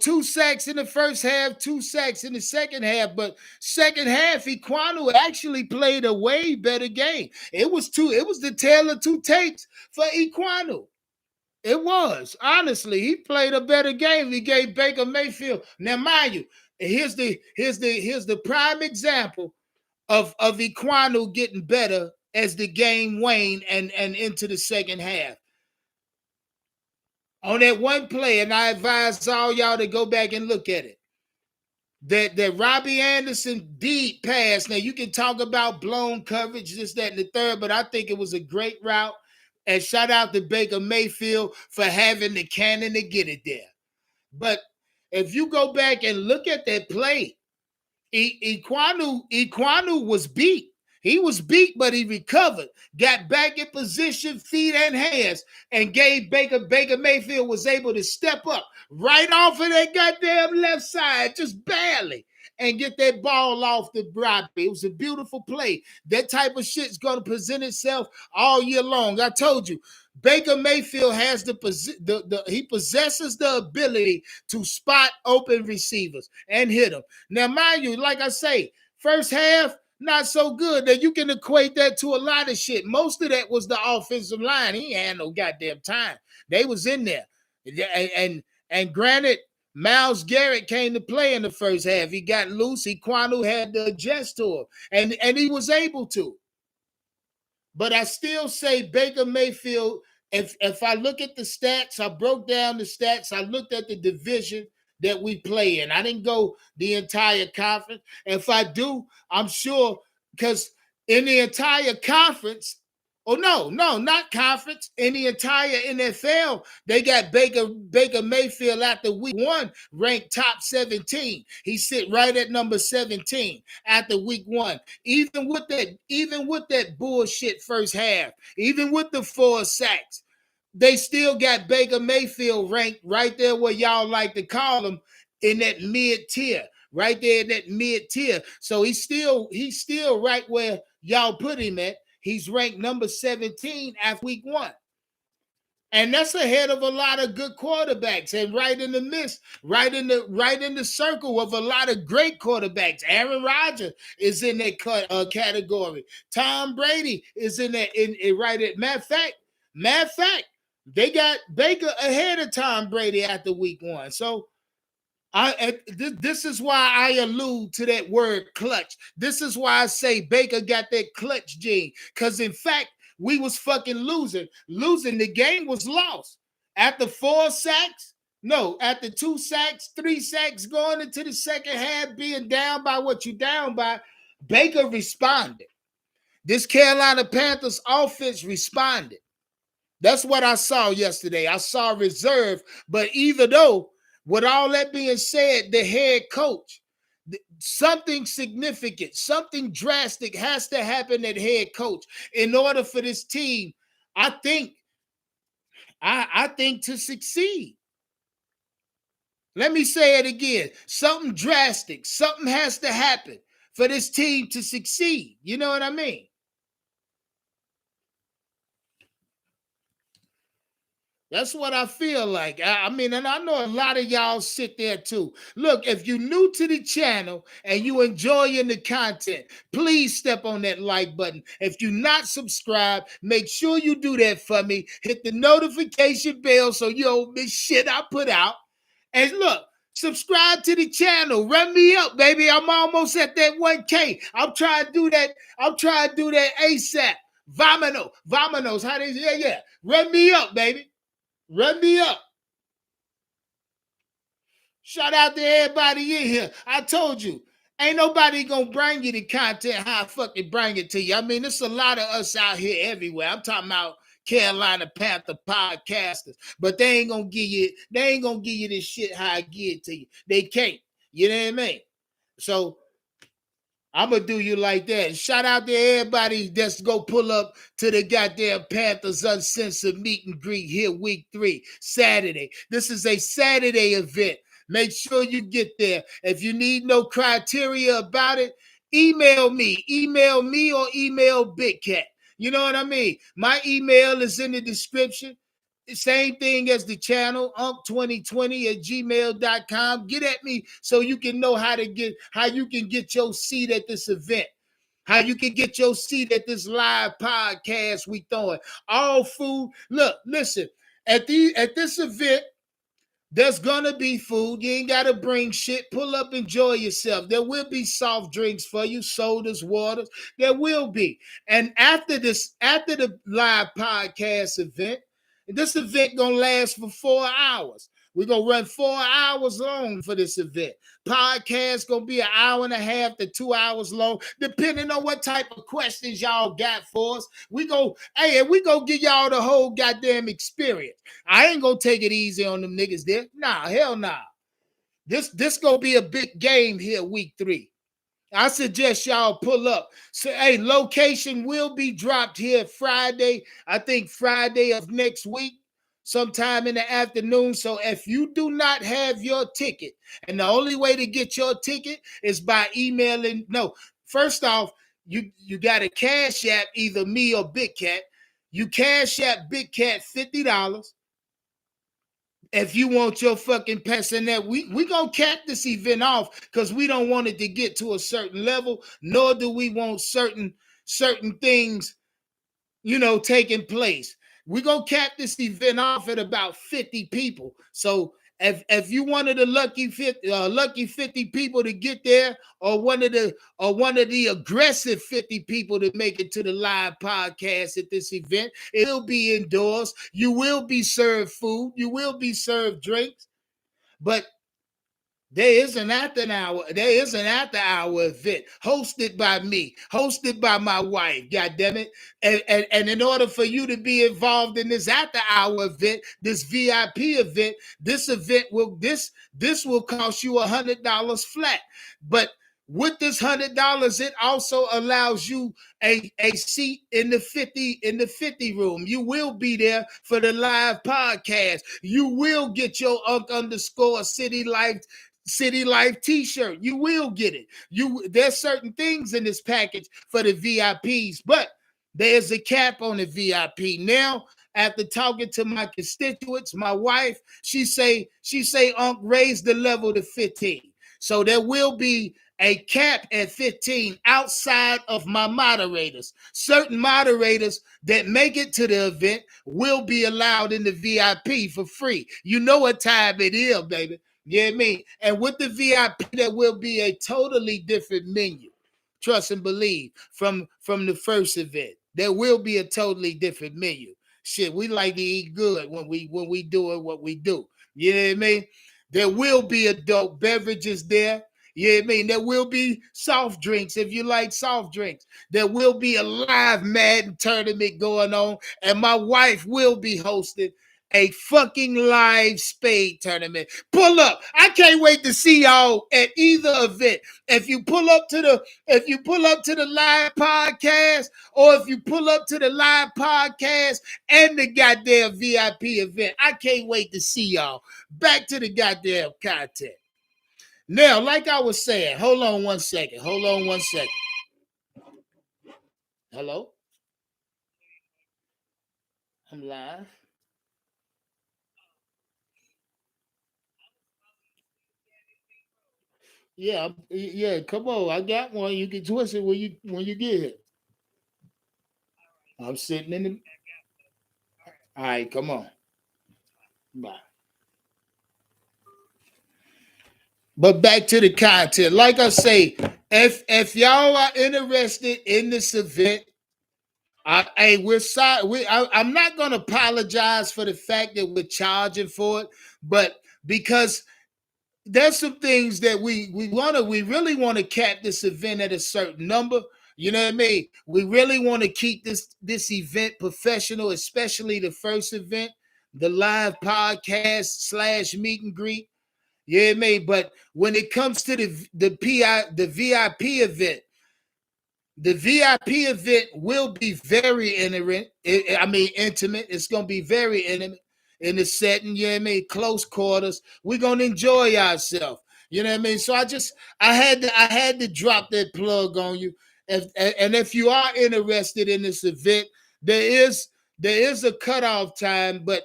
2 sacks in the first half, 2 sacks in the second half, but second half, Equanu actually played a way better game. It was the tale of two tapes for Equanu. It was. Honestly, he played a better game. He gave Baker Mayfield. Now, mind you, here's the prime example of Equanu getting better as the game waned and into the second half. On that one play, and I advise all y'all to go back and look at it. That Robbie Anderson deep pass. Now, you can talk about blown coverage, this, that, and the third, but I think it was a great route. And shout out to Baker Mayfield for having the cannon to get it there. But if you go back and look at that play, Equanu was beat. He was beat, but he recovered, got back in position, feet and hands, and gave Baker Mayfield was able to step up right off of that goddamn left side, just barely, and get that ball off the Robbie. It was a beautiful play. That type of shit's going to present itself all year long. I told you, Baker Mayfield has he possesses the ability to spot open receivers and hit them. Now, mind you, like I say, first half, not so good. That you can equate that to a lot of shit. Most of that was the offensive line. He had no goddamn time. They was in there. And granted, Myles Garrett came to play in the first half. He got loose. Equanu had to adjust to him. And he was able to. But I still say Baker Mayfield, if I look at the stats, I broke down the stats. I looked at the division that we play in. I didn't go the entire conference. If I do, I'm sure, because in the entire conference, not conference, in the entire NFL, they got Baker Mayfield after week 1 ranked top 17. He sit right at number 17 after week 1. Even with that bullshit first half, even with the 4 sacks, they still got Baker Mayfield ranked right there where y'all like to call him, in that mid-tier, right there in that mid-tier. So he's still right where y'all put him at. He's ranked number 17 after week 1. And that's ahead of a lot of good quarterbacks, and right in the midst, right in the circle of a lot of great quarterbacks. Aaron Rodgers is in that category. Tom Brady is in that right at matter of fact, they got Baker ahead of Tom Brady after week 1. So this is why I allude to that word clutch. This is why I say Baker got that clutch gene. Because in fact, we was fucking losing. The game was lost. After 4 sacks, after 2 sacks, 3 sacks going into the second half, being down by what you down by, Baker responded. This Carolina Panthers offense responded. That's what I saw yesterday. I saw reserve, but even though, with all that being said, the head coach Something significant, something drastic has to happen at head coach in order for this team, I think to succeed. Let me say it again. Something drastic, something has to happen for this team to succeed. You know what I mean? That's what I feel like. I mean, and I know a lot of y'all sit there too. Look, if you're new to the channel and you enjoying the content, please step on that like button. If you're not subscribed, make sure you do that for me. Hit the notification bell so you don't miss shit I put out. And look, subscribe to the channel. Run me up, baby. I'm almost at that 1K. I'm trying to do that. I'm trying to do that ASAP. Vominos. How they? Yeah. Run me up, baby. Run me up. Shout out to everybody in here. I told you, ain't nobody gonna bring you the content how I fucking bring it to you. I mean, there's a lot of us out here everywhere. I'm talking about Carolina Panther podcasters, but they ain't gonna give you this shit how I give it to you. They can't. You know what I mean? So I'm going to do you like that. Shout out to everybody that's go pull up to the goddamn Panthers Uncensored meet and greet here week 3, Saturday. This is a Saturday event. Make sure you get there. If you need no criteria about it, email me. Email me or email Big Cat. You know what I mean? My email is in the description. Same thing as the channel, unk2020@gmail.com. Get at me so you can know how you can get your seat at this event. How you can get your seat at this live podcast we throwing. All food. Look, listen, at this event, there's gonna be food. You ain't gotta bring shit. Pull up, enjoy yourself. There will be soft drinks for you, sodas, waters. There will be. And after the live podcast event, this event gonna last for 4 hours. We're gonna run 4 hours long for this event. Podcast gonna be an hour and a half to 2 hours long, depending on what type of questions y'all got for us. We go give y'all the whole goddamn experience. I ain't gonna take it easy on them niggas there. Nah, hell nah. This gonna be a big game here, week 3. I suggest y'all pull up. So, hey, location will be dropped here Friday. I think Friday of next week, sometime in the afternoon. So if you do not have your ticket, and the only way to get your ticket is by emailing. No, first off, you got to Cash App either me or Big Cat. You Cash App Big Cat $50. If you want your fucking that, we gonna cap this event off because we don't want it to get to a certain level, nor do we want certain things, taking place. We're gonna cap this event off at about 50 people. So if you wanted the lucky 50 people to get there, or one of the aggressive 50 people to make it to the live podcast at this event, it will be indoors. You will be served food. You will be served drinks. But there is an after hour event hosted by me, hosted by my wife. God damn it! And in order for you to be involved in this after hour event, this VIP event, this will cost you $100 flat. But with this $100, it also allows you a seat in the 50 room. You will be there for the live podcast. You will get your City Life t-shirt. You will get it. There's certain things in this package for the VIPs, but there's a cap on the VIP. Now, after talking to my constituents, my wife, she say, raise the level to 15. So there will be a cap at 15 outside of my moderators. Certain moderators that make it to the event will be allowed in the VIP for free. You know what time it is, baby. You know what I mean? And with the VIP, there will be a totally different menu. Trust and believe from the first event. There will be a totally different menu. Shit, we like to eat good when we do what we do. You know what I mean? There will be adult beverages there. You know what I mean? There will be soft drinks if you like soft drinks. There will be a live Madden tournament going on, and my wife will be hosting a fucking live spade tournament. Pull up. I can't wait to see y'all at either event. If you pull up to the live podcast, or if you pull up to the live podcast and the goddamn VIP event, I can't wait to see y'all. Back to the goddamn content. Now, like I was saying, hold on one second. Hello? I'm live. Yeah, come on. I got one. You can twist it when you get it. I'm sitting in the. All right, come on. Bye. But back to the content. Like I say, if y'all are interested in this event, we're sorry. I'm not gonna apologize for the fact that we're charging for it, but because there's some things that we really want to cap this event at a certain number. You know what I mean? We really want to keep this event professional, especially the first event, the live podcast / meet and greet. You know what I mean? But when it comes to the VIP event, the VIP event will be very intimate. Intimate. It's gonna be very intimate in the setting. You know what I mean? Close quarters. We're gonna enjoy ourselves. You know what I mean? So I had to drop that plug on you. If you are interested in this event, there is a cutoff time, but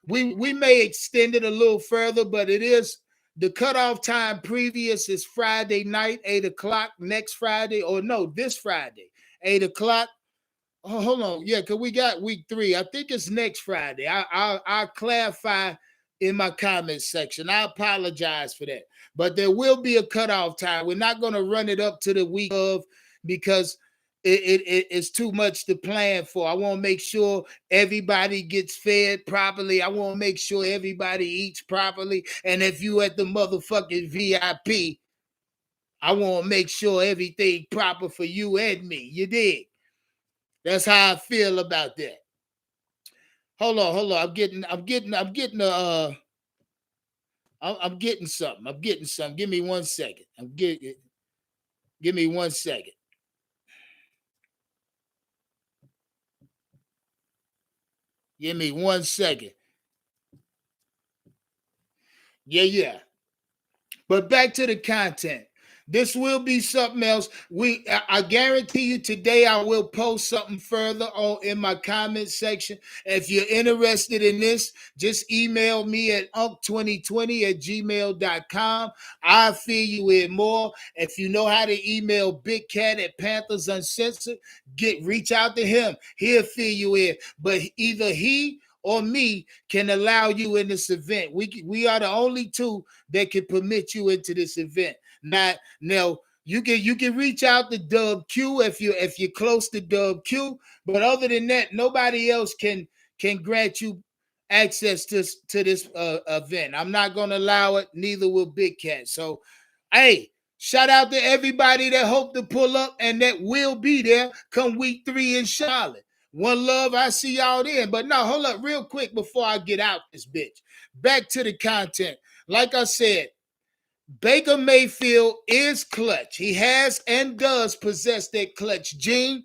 we may extend it a little further, but it is the cutoff time previous is Friday night, 8 o'clock next Friday, or no, this Friday, 8 o'clock. Oh, hold on. Yeah, because we got week 3. I think it's next Friday. I'll clarify in my comments section. I apologize for that. But there will be a cutoff time. We're not going to run it up to the week of, because it's too much to plan for. I want to make sure everybody gets fed properly. I want to make sure everybody eats properly. And if you at the motherfucking VIP, I want to make sure everything proper for you and me. You dig? That's how I feel about that. Hold on. I'm getting something. Give me 1 second. Give me 1 second. Give me 1 second. Yeah. But back to the content. This will be something else. I guarantee you today I will post something further on in my comment section. If you're interested in this, just email me at unk2020@gmail.com. I'll fill you in more. If you know how to email Big Cat at Panthers Uncensored, reach out to him. He'll fill you in. But either he or me can allow you in this event. We are the only two that can permit you into this event. Now you can reach out to Dub Q if you're close to Dub Q, but other than that, nobody else can grant you access to this event. I'm not gonna allow it. Neither will Big Cat. So, hey, shout out to everybody that hope to pull up and that will be there come week 3 in Charlotte. One love. I see y'all there. But no, hold up real quick before I get out this bitch. Back to the content. Like I said, Baker Mayfield is clutch. He has and does possess that clutch gene.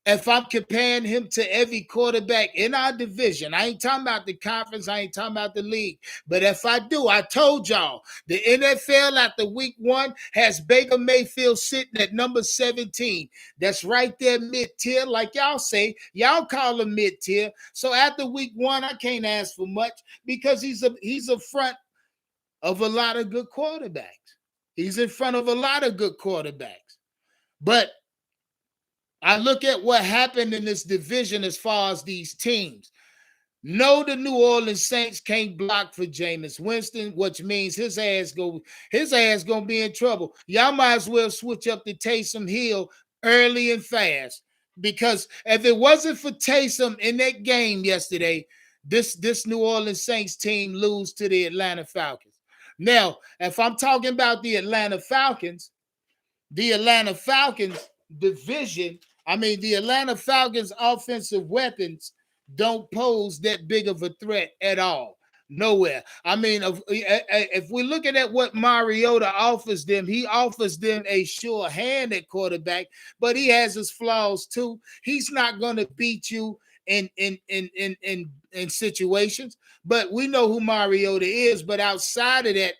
If I'm comparing him to every quarterback in our division, I ain't talking about the conference, I ain't talking about the league. But if I do, I told y'all, the NFL after week 1 has Baker Mayfield sitting at number 17. That's right there mid-tier, like y'all say. Y'all call him mid-tier. So after week 1, I can't ask for much because he's a front of a lot of good quarterbacks. He's in front of a lot of good quarterbacks. But I look at what happened in this division as far as these teams. No, the New Orleans Saints can't block for Jameis Winston, which means his ass gonna be in trouble. Y'all might as well switch up to Taysom Hill early and fast, because if it wasn't for Taysom in that game yesterday, this New Orleans Saints team lose to the Atlanta Falcons. Now, if I'm talking about the Atlanta Falcons division, the Atlanta Falcons offensive weapons don't pose that big of a threat at all. Nowhere. I mean, if we're looking at what Mariota offers them, he offers them a sure hand at quarterback, but he has his flaws too. He's not going to beat you in situations, but we know who Mariota is. But outside of that,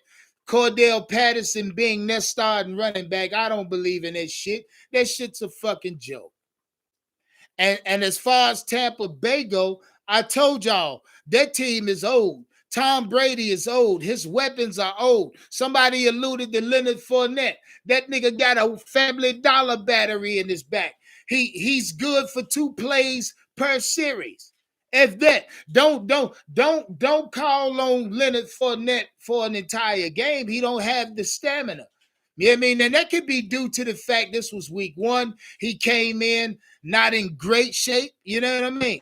Cordell Patterson being their starting running back, I don't believe in that shit. That shit's a fucking joke. And as far as Tampa Bay go, I told y'all that team is old. Tom Brady is old. His weapons are old. Somebody alluded to Leonard Fournette. That nigga got a Family Dollar battery in his back. He's good for 2 plays per series. If that, don't call on Leonard Fournette for an entire game. He don't have the stamina. You know what I mean? And that could be due to the fact this was week 1. He came in not in great shape. You know what I mean?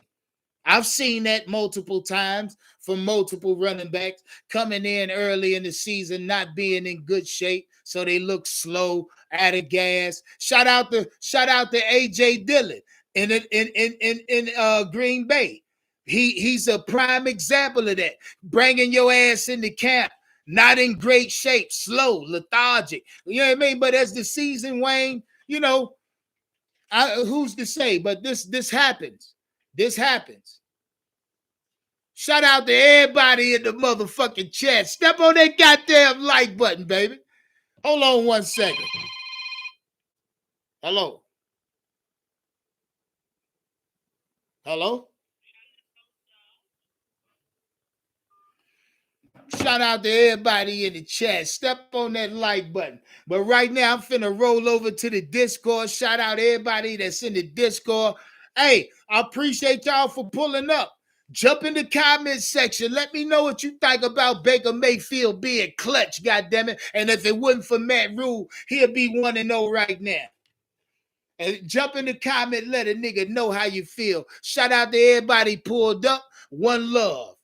I've seen that multiple times from multiple running backs coming in early in the season, not being in good shape, so they look slow, out of gas. Shout out to AJ Dillon in Green Bay. He's a prime example of that. Bringing your ass into camp, not in great shape, slow, lethargic. You know what I mean? But as the season waned, you know, who's to say? But this happens. This happens. Shout out to everybody in the motherfucking chat. Step on that goddamn like button, baby. Hold on 1 second. Hello. Hello. Shout out to everybody in the chat. Step on that like button. But right now, I'm finna roll over to the Discord. Shout out to everybody that's in the Discord. Hey, I appreciate y'all for pulling up. Jump in the comment section. Let me know what you think about Baker Mayfield being clutch, goddammit. And if it wasn't for Matt Rhule, he'll be 1-0 right now. And jump in the comment, let a nigga know how you feel. Shout out to everybody pulled up. One love.